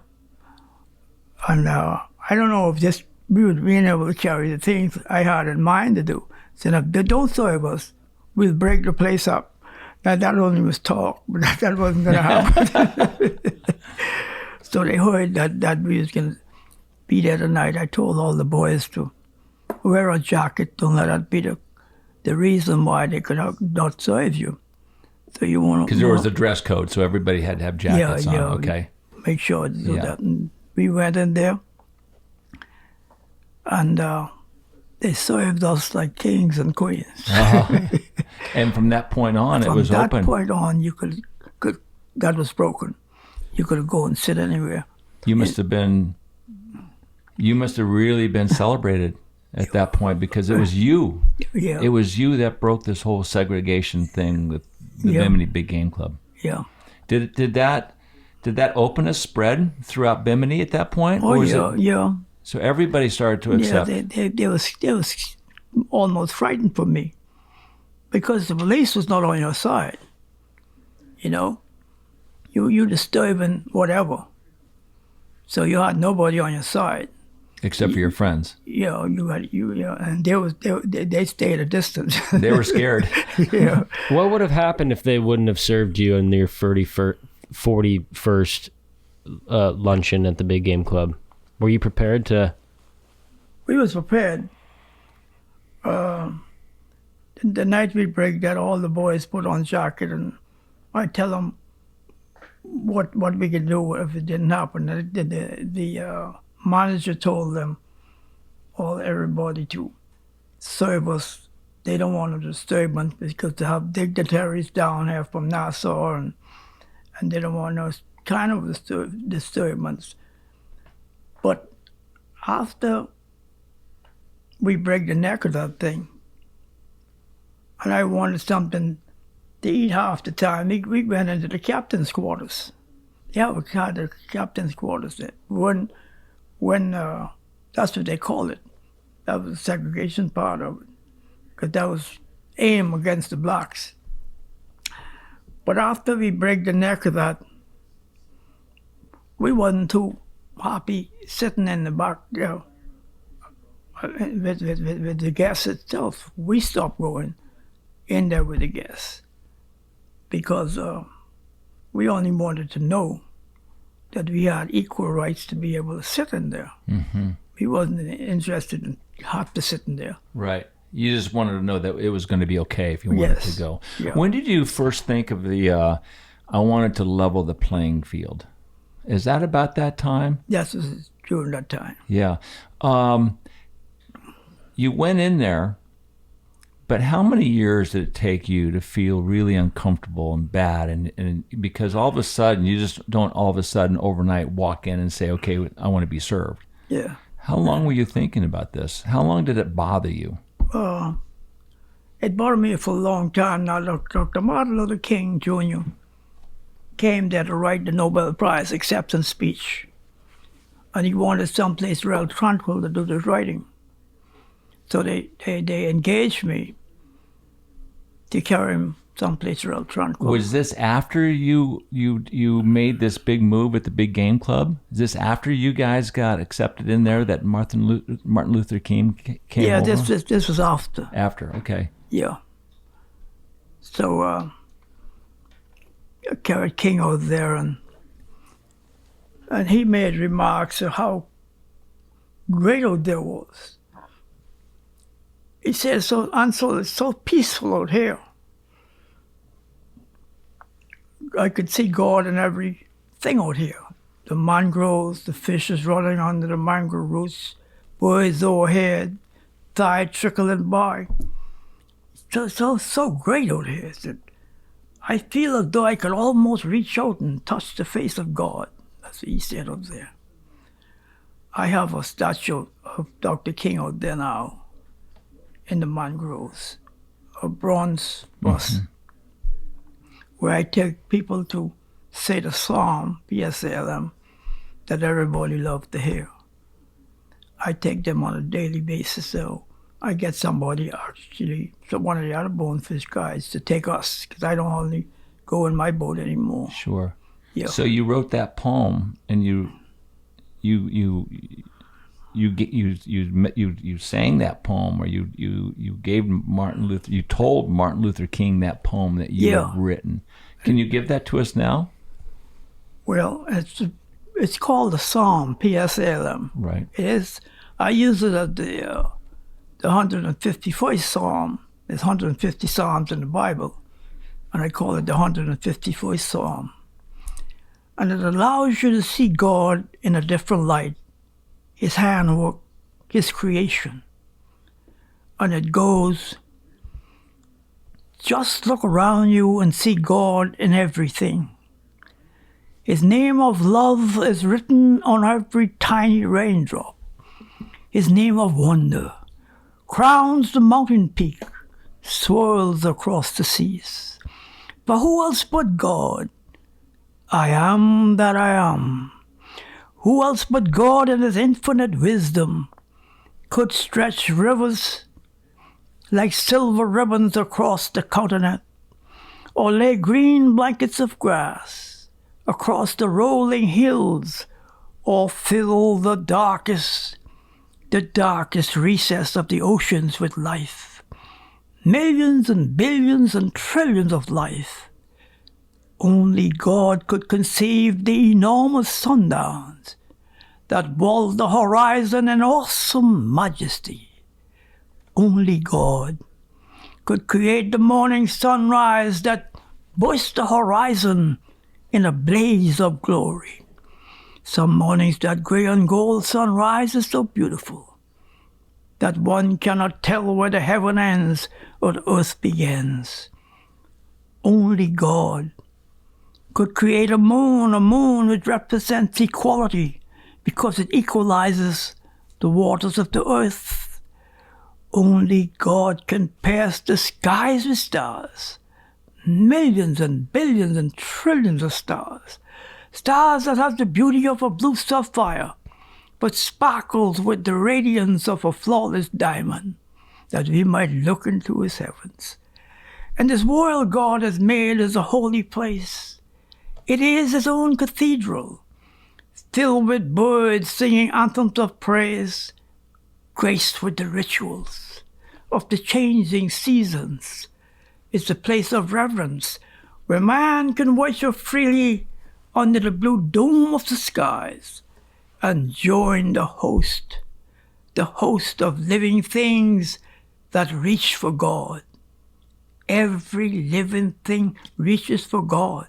and I don't know if just we were being able to carry the things I had in mind to do. So if they don't serve us, we'll break the place up. Now that only was talk, but that wasn't going to happen. So they heard that we was going to be there tonight. I told all the boys to wear a jacket, don't let that be the reason why they could not serve you. So you want to... Because there was a dress code, so everybody had to have jackets on. Okay. Make sure to do that. And we went in there, and they served us like kings and queens. And from that point on, it was open. From that point on, you could that was broken. You could go and sit anywhere. You must have really been celebrated at that point, because it was you. Yeah. It was you that broke this whole segregation thing with the Bimini Big Game Club. Yeah. Did that openness spread throughout Bimini at that point? Oh, yeah. So everybody started to accept. Yeah, they was almost frightened for me, because the police was not on your side. You know, you disturbing whatever. So you had nobody on your side. Except for your friends. Yeah, and they stayed at a distance. They were scared. Yeah. What would have happened if they wouldn't have served you in your 41st luncheon at the Big Game Club? Were you prepared to? We was prepared. The night we break that, all the boys put on jacket, and I tell them what we could do if it didn't happen. The manager told them, everybody to serve us. They don't want a disturbance, because they have dignitaries down here from Nassau, and they don't want no kind of disturbance. But after we break the neck of that thing, and I wanted something to eat half the time, we went into the captain's quarters. Yeah, we had the captain's quarters there. When that's what they call it. That was the segregation part of it, because that was aim against the blacks. But after we break the neck of that, we wasn't too happy sitting in the back there with the gas itself. We stopped going in there with the gas, because we only wanted to know that we had equal rights to be able to sit in there. Mm-hmm. We wasn't interested in have to sit in there. Right. You just wanted to know that it was going to be okay if you wanted to go. Yeah. When did you first think of I wanted to level the playing field? Is that about that time? Yes, it was during that time. Yeah. You went in there, but how many years did it take you to feel really uncomfortable and bad? And because all of a sudden, you just don't all of a sudden overnight walk in and say, okay, I want to be served. Yeah. How long were you thinking about this? How long did it bother you? It bothered me for a long time. Now, Dr. Martin Luther King Jr. came there to write the Nobel Prize acceptance speech. And he wanted someplace real tranquil to do this writing. So they engaged me to carry him someplace real tranquil. Was this after you made this big move at the Big Game Club? Is this after you guys got accepted in there that Martin Luther King came over? Yeah, this was after. After, okay. Yeah. So I carried King out there, and he made remarks of how great out there was. He said, "So Ansil, it's so peaceful out here. I could see God in everything out here. The mangroves, the fishes running under the mangrove roots, birds overhead, tide trickling by. So great out here." He said, "I feel as though I could almost reach out and touch the face of God." That's what he said up there. I have a statue of Dr. King out there now in the mangroves, a bronze bust, where I take people to say the psalm, PSLM, that everybody loves to hear. I take them on a daily basis, so I get somebody, actually, one of the other Bonefish guys, to take us, because I don't only go in my boat anymore. Sure. Yeah. So you wrote that poem, and you sang that poem, or you gave you told Martin Luther King that poem that you had written. Can you give that to us now? Well, it's called the Psalm, PSLM. Right. It is. I use it as the 151st Psalm There's 150 Psalms in the Bible, and I call it the 151st Psalm. And it allows you to see God in a different light, His handwork, His creation. And it goes, just look around you and see God in everything. His name of love is written on every tiny raindrop. His name of wonder crowns the mountain peak, swirls across the seas. For who else but God? I am that I am. Who else but God in His infinite wisdom could stretch rivers like silver ribbons across the continent, or lay green blankets of grass across the rolling hills, or fill the darkest recess of the oceans with life. Millions and billions and trillions of life. Only God could conceive the enormous sundowns that walled the horizon in awesome majesty. Only God could create the morning sunrise that burst the horizon in a blaze of glory. Some mornings that gray and gold sunrise is so beautiful that one cannot tell where the heaven ends or the earth begins. Only God could create a moon which represents equality because it equalizes the waters of the earth. Only God can pierce the skies with stars, millions and billions and trillions of stars, stars that have the beauty of a blue sapphire, but sparkles with the radiance of a flawless diamond, that we might look into His heavens. And this world God has made is a holy place. It is His own cathedral, filled with birds singing anthems of praise, graced with the rituals of the changing seasons. It's a place of reverence where man can worship freely under the blue dome of the skies and join the host of living things that reach for God. Every living thing reaches for God.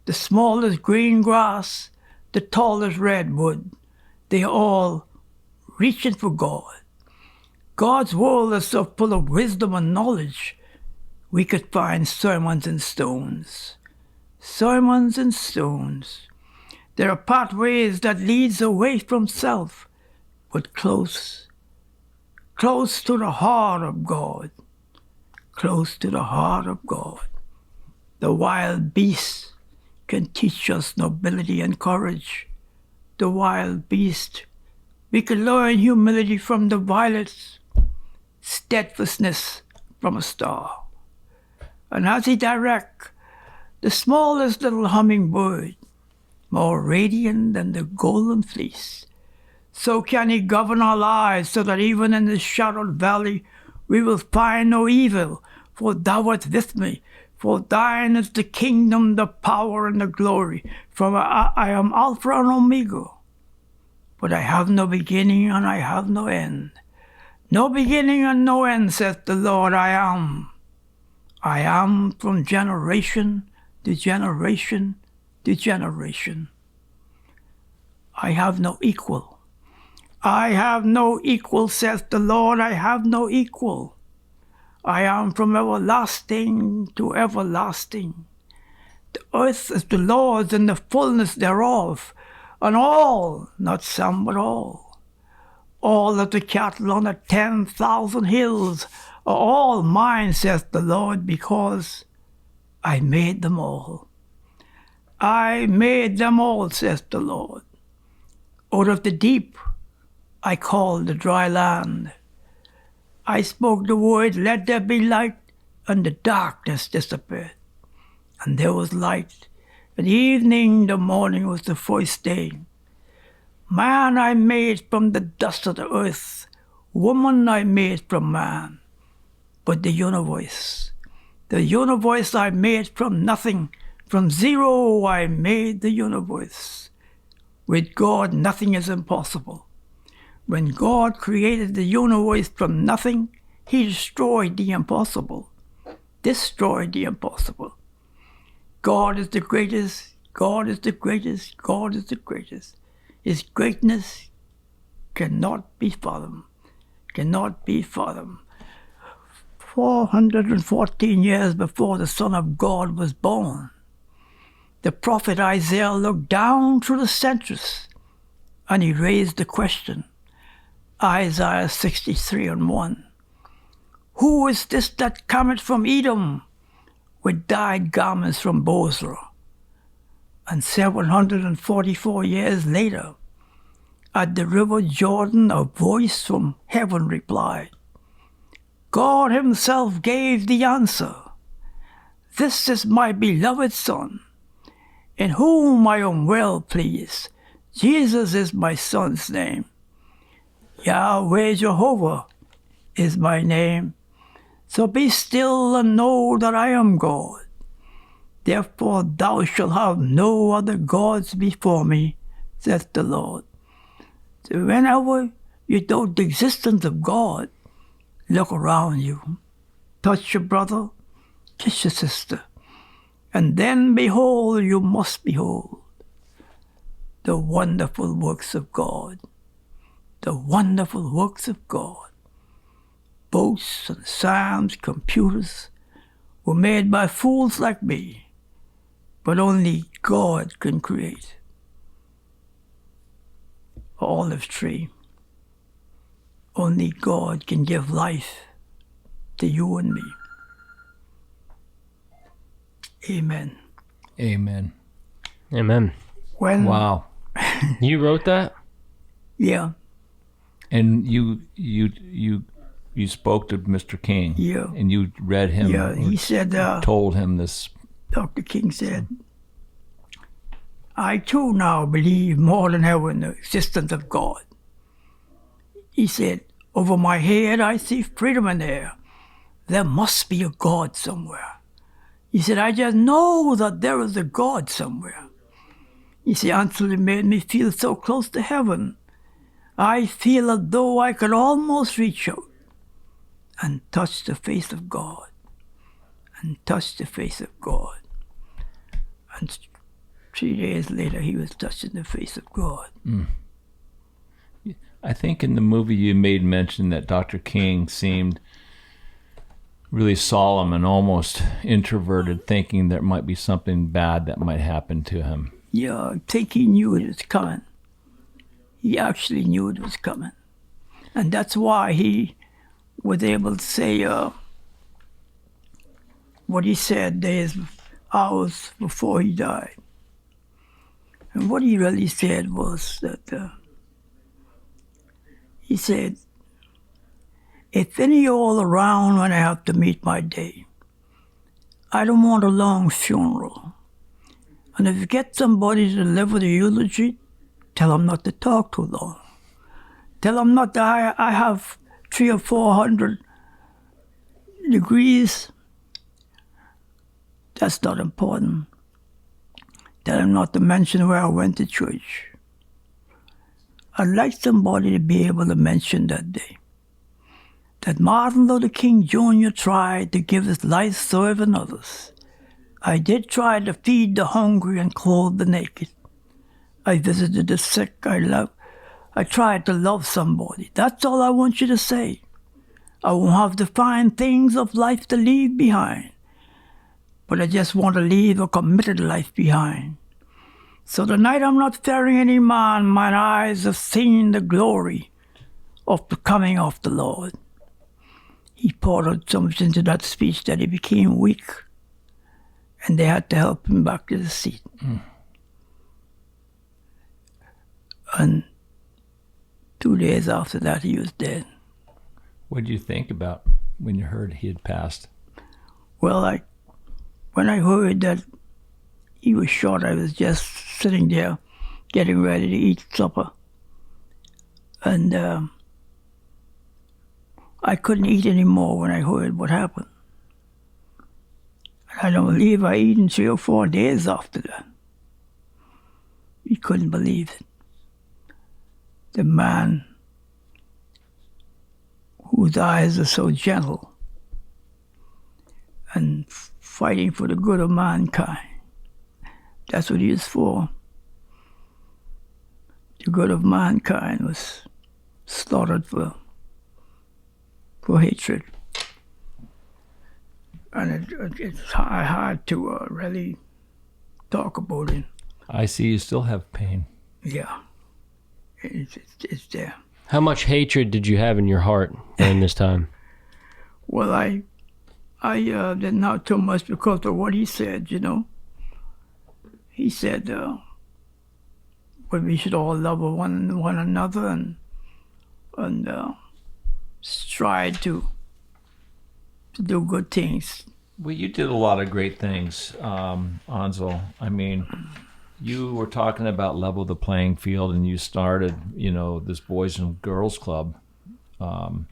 The smallest green grass, the tallest redwood, they all reaching for God. God's world is so full of wisdom and knowledge, we could find sermons in stones. Sermons in stones. There are pathways that leads away from self, but close to the heart of God. Close to the heart of God. The wild beasts can teach us nobility and courage. The wild beast. We can learn humility from the violets, steadfastness from a star. And as He directs the smallest little hummingbird, more radiant than the golden fleece, so can He govern our lives so that even in the shadowed valley we will find no evil, for Thou art with me. For Thine is the kingdom, the power, and the glory. For I am Alpha and Omega. But I have no beginning and I have no end. No beginning and no end, saith the Lord, I am. I am from generation to generation to generation. I have no equal. I have no equal, saith the Lord, I have no equal. I am from everlasting to everlasting. The earth is the Lord's and the fullness thereof, and all, not some but all of the cattle on the 10,000 hills are all mine, saith the Lord, because I made them all. I made them all, saith the Lord. Out of the deep I called the dry land. I spoke the word, let there be light, and the darkness disappeared. And there was light. And evening, the morning was the first day. Man I made from the dust of the earth. Woman I made from man. But the universe I made from nothing. From zero I made the universe. With God, nothing is impossible. When God created the universe from nothing, He destroyed the impossible. Destroyed the impossible. God is the greatest. God is the greatest. God is the greatest. His greatness cannot be fathomed. Cannot be fathomed. 414 years before the Son of God was born, the prophet Isaiah looked down through the centuries and he raised the question, Isaiah 63:1. Who is this that cometh from Edom with dyed garments from Bozrah? And 744 years later, at the river Jordan, a voice from heaven replied, God himself gave the answer. This is my beloved Son, in whom I am well pleased. Jesus is my Son's name. Yahweh Jehovah is my name. So be still and know that I am God. Therefore thou shalt have no other gods before me, saith the Lord. So whenever you doubt the existence of God, look around you. Touch your brother, kiss your sister, and then behold, you must behold the wonderful works of God. The wonderful works of God. Boats and psalms, computers were made by fools like me, but only God can create. An olive tree. Only God can give life to you and me. Amen. Amen. Amen. Wow. You wrote that? Yeah. And you spoke to Mr. King. Yeah. And you read him. Yeah, he said, told him this. Dr. King said, I too now believe more than ever in the existence of God. He said, over my head I see freedom in the air. There must be a God somewhere. He said, I just know that there is a God somewhere. He said, Ansil, it made me feel so close to heaven. I feel as though I could almost reach out and touch the face of God. And touch the face of God. And 3 days later, he was touching the face of God. Mm. I think in the movie you made mention that Dr. King seemed really solemn and almost introverted, thinking there might be something bad that might happen to him. Yeah, I think he knew it was coming. He actually knew it was coming. And that's why he was able to say what he said hours before he died. And what he really said was that he said, if any all around when I have to meet my day, I don't want a long funeral. And if you get somebody to deliver the eulogy, tell them not to talk too long. Tell them not that I have 300 or 400 degrees. That's not important. Tell them not to mention where I went to church. I'd like somebody to be able to mention that day that Martin Luther King Jr. tried to give his life serving others. I did try to feed the hungry and clothe the naked. I visited the sick. I tried to love somebody. That's all I want you to say. I won't have to find things of life to leave behind, but I just want to leave a committed life behind. So tonight I'm not fearing any man. Mine eyes have seen the glory of the coming of the Lord. He poured out so much into that speech that he became weak, and they had to help him back to the seat. Mm. And 2 days after that, he was dead. What did you think about when you heard he had passed? Well, when I heard that he was shot, I was just sitting there getting ready to eat supper. And I couldn't eat anymore when I heard what happened. I don't believe I eaten 3 or 4 days after that. We couldn't believe it. The man whose eyes are so gentle and fighting for the good of mankind. That's what he is for. The good of mankind was slaughtered for hatred. And it's hard to really talk about it. I see you still have pain. Yeah, it's there. How much hatred did you have in your heart during this time? Well, I didn't have too much because of what he said, you know. He said well, we should all love one another and strive to do good things. Well, you did a lot of great things, Ansil. I mean, you were talking about level the playing field, and you started, this Boys and Girls Club. I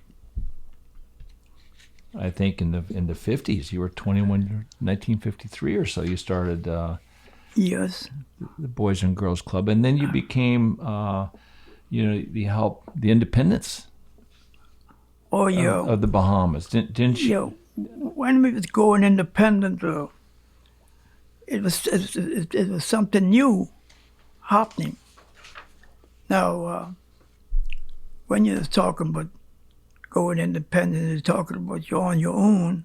think in the 50s, you were 21, 1953 or so. You started. Yes. The Boys and Girls Club, and then you became, the independence. Oh yeah. Of the Bahamas, didn't you? Yeah. When we was going independent, it was something new happening. Now, when you're talking about going independent, you're talking about you're on your own.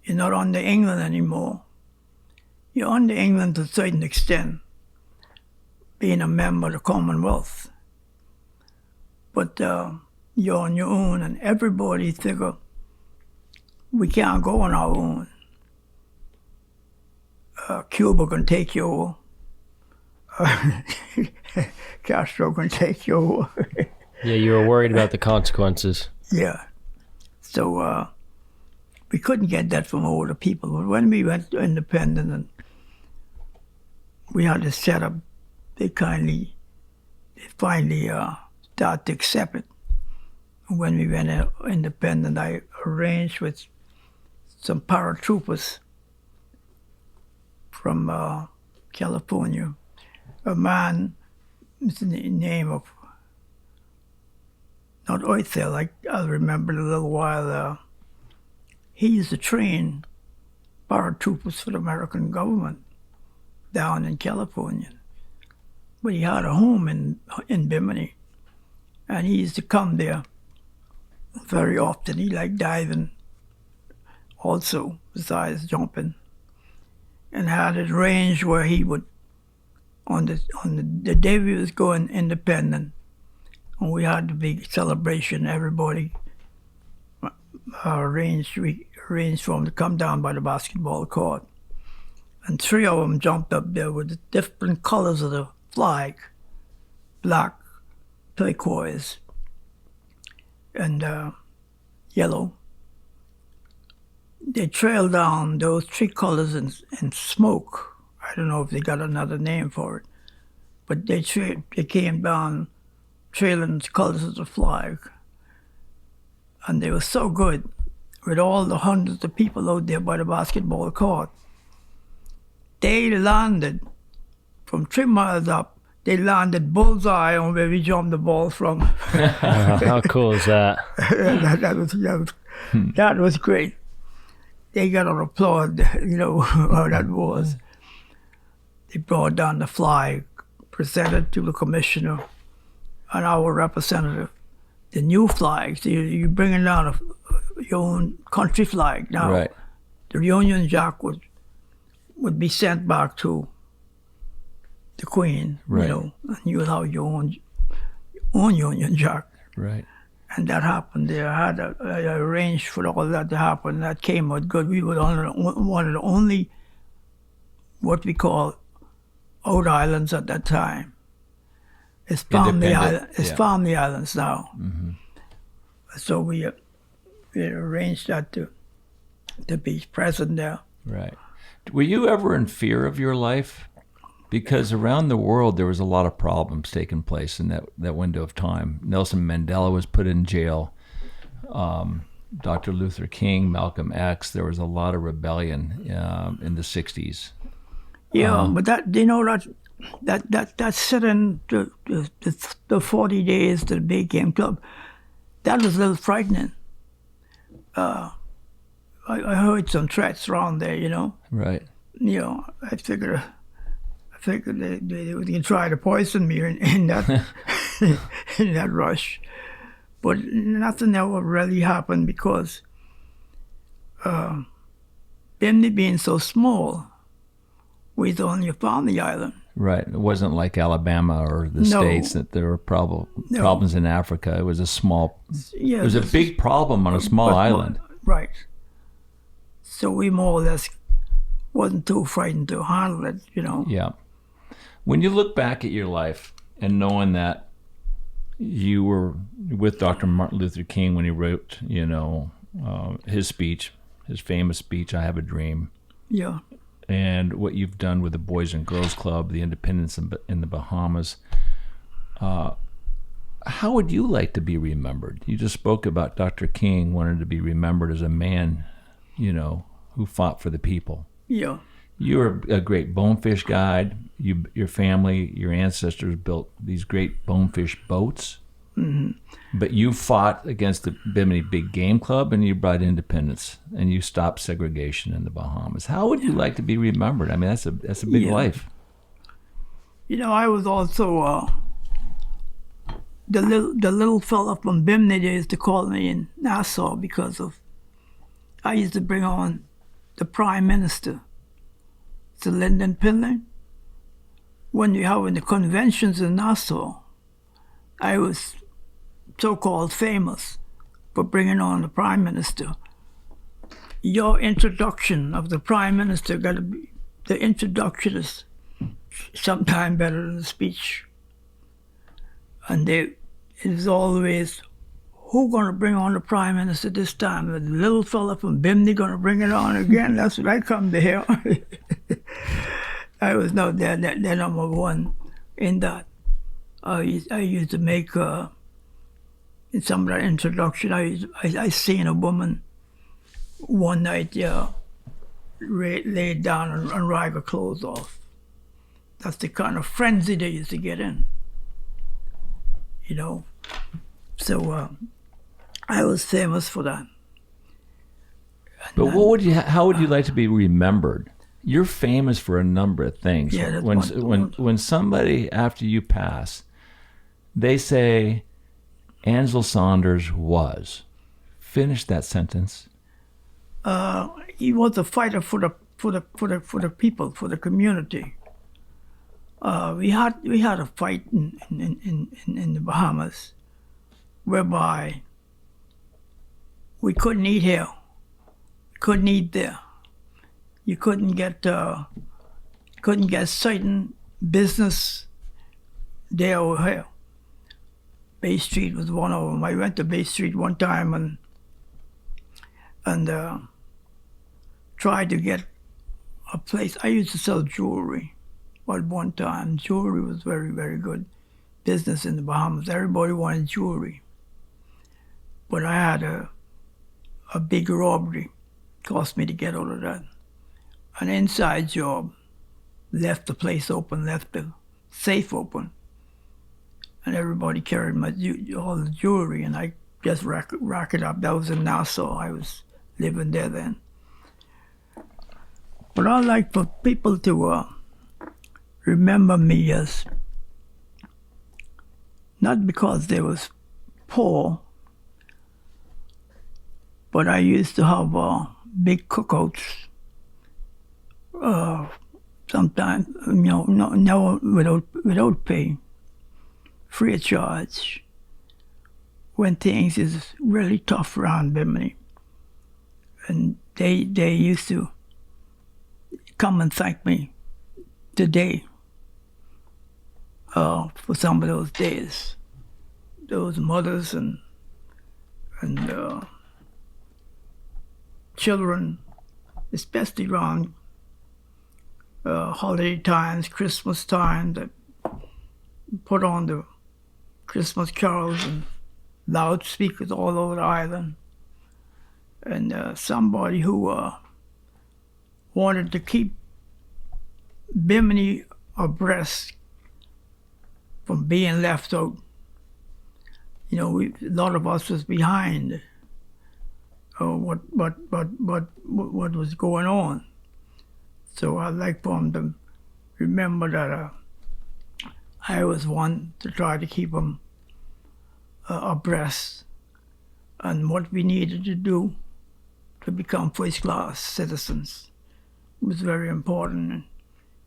You're not under England anymore. You're under England to a certain extent, being a member of the Commonwealth. But you're on your own, and everybody figure we can't go on our own. Cuba can take you over. Castro can take you over. Yeah, you were worried about the consequences. Yeah. So we couldn't get that from older people. But when we went independent and we had to set up, they finally started to accept it. When we went independent, I arranged with some paratroopers from California. A man, with the name of, not Oithel, I'll remember in a little while, he used to train paratroopers for the American government down in California. But he had a home in Bimini, and he used to come there very often. He liked diving also, besides jumping, and had it arranged where he would, on the day we was going independent, and we had the big celebration, everybody arranged for them to come down by the basketball court. And 3 of them jumped up there with the different colors of the flag, black, turquoise, and yellow. They trailed down those 3 colors in smoke. I don't know if they got another name for it, but they came down trailing the colors of the flag. And they were so good with all the hundreds of people out there by the basketball court. They landed from 3 miles up. They landed bullseye on where we jumped the ball from. How cool is that? That was great. They got an applaud, how that was. They brought down the flag, presented to the commissioner and our representative. The new flags, you're bringing down your own country flag now. Right. The Union Jack would be sent back to the Queen, right. And you would have your own Union Jack. Right. And that happened there. I arranged for all that to happen. That came out good. We were one of the only, what we call, out islands at that time. It's Family Islands now. Mm-hmm. So we arranged that to be present there. Right. Were you ever in fear of your life? Because around the world, there was a lot of problems taking place in that window of time. Nelson Mandela was put in jail. Dr. Luther King, Malcolm X, there was a lot of rebellion in the 60s. Yeah, but that set in the 40 days to the Big Game Club. that was a little frightening. I heard some threats around there, you know. Right. You know, I figured they were going to try to poison me in that in that rush, but nothing ever really happened because Bimini being so small, we was only a family island. Right. It wasn't like Alabama or the States that there were problems in Africa. It was a small. Yeah, it was a big problem on a small island. Right. So we more or less wasn't too frightened to handle it, you know. Yeah. When you look back at your life and knowing that you were with Dr. Martin Luther King when he wrote, you know, his speech, his famous speech, "I Have a Dream." Yeah. And what you've done with the Boys and Girls Club, the Independence in the Bahamas, how would you like to be remembered? You just spoke about Dr. King wanted to be remembered as a man, you know, who fought for the people. Yeah. You were a great bonefish guide. Your family, your ancestors built these great bonefish boats. Mm-hmm. But you fought against the Bimini Big Game Club, and you brought independence, and you stopped segregation in the Bahamas. How would you like to be remembered? I mean, that's a big life. You know, I was also the little fella from Bimini. They used to call me in Nassau because of I used to bring on the Prime Minister, to Lyndon Pinley. When you have the conventions in Nassau, I was so-called famous for bringing on the Prime Minister. Your introduction of the Prime Minister got to be, the introduction is sometime better than the speech. And it is always, who going to bring on the Prime Minister this time? The little fella from Bimini going to bring it on again? That's what I come to hear. I was no, they're number one in that. I used to make, in some of that introduction, I seen a woman one night, laid down and rag her clothes off. That's the kind of frenzy they used to get in, you know. So I was famous for that. But how would you like to be remembered? You're famous for a number of things. Yeah, that's when somebody after you pass, they say, Ansil Saunders was. Finish that sentence. He was a fighter for the people, for the community. We had a fight in the Bahamas, whereby we couldn't eat here, couldn't eat there. You couldn't get certain business there or here. Bay Street was one of them. I went to Bay Street one time and tried to get a place. I used to sell jewelry at one time. Jewelry was very, very good business in the Bahamas. Everybody wanted jewelry. But I had a big robbery. Cost me to get out of that. An inside job. Left the place open, left the safe open. And everybody carried all the jewelry, and I just rack it up. That was in Nassau. I was living there then. But I like for people to remember me as, not because they was poor, but I used to have big cookouts. Sometimes, you know, no without pay, free of charge, when things is really tough around Bimini. And they used to come and thank me today for some of those days. Those mothers and children, especially around holiday times, Christmas time, that put on the Christmas carols and loudspeakers all over the island. And somebody who wanted to keep Bimini abreast from being left out, a lot of us was behind what was going on. So I'd like for them to remember that I was one to try to keep them abreast on what we needed to do to become first-class citizens. It was very important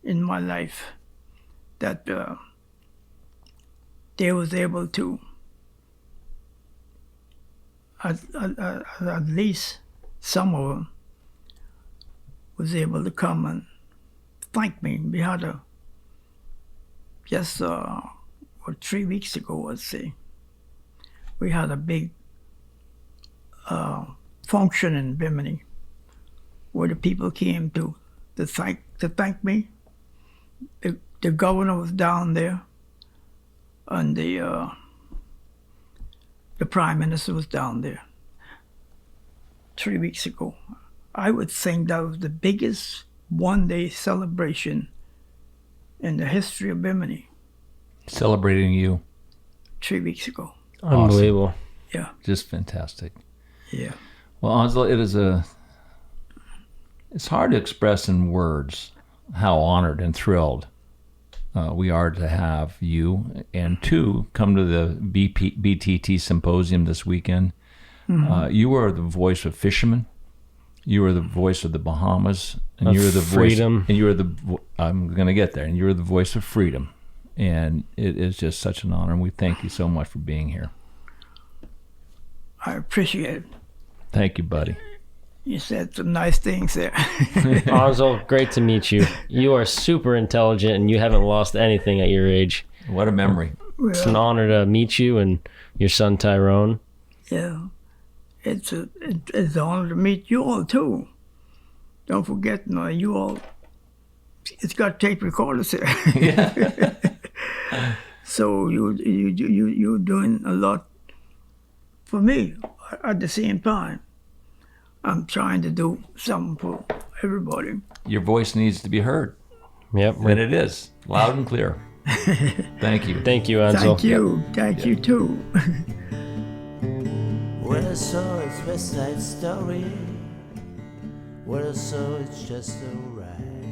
in my life that they was able to at least some of them was able to come and thank me. We had just 3 weeks ago, I'd say, we had a big function in Bimini where the people came to thank me. The governor was down there, and the prime minister was down there 3 weeks ago. I would think that was the biggest one-day celebration in the history of Bimini. Celebrating you. 3 weeks ago. Unbelievable. Awesome. Yeah. Just fantastic. Yeah. Well, Ansil, it's hard to express in words how honored and thrilled we are to have you and to come to the BTT symposium this weekend. Mm-hmm. You are the voice of fishermen. You are the voice of the Bahamas, and you're the freedom. voice. And you are the. I'm going to get there. And you're the voice of freedom, and it is just such an honor. And we thank you so much for being here. I appreciate it. Thank you, buddy. You said some nice things there. Ansil, great to meet you. You are super intelligent, and you haven't lost anything at your age. What a memory. Well, It's an honor to meet you and your son Tyrone. yeah. It's an honor to meet you all, too. Don't forget, you all, it's got tape recorders here. Yeah. So you're doing a lot for me at the same time. I'm trying to do something for everybody. Your voice needs to be heard. Yep. And it is. Loud and clear. Thank you. Thank you, Ansil. Thank you. Thank you, too. What I saw is West Side Story. What I saw is just alright.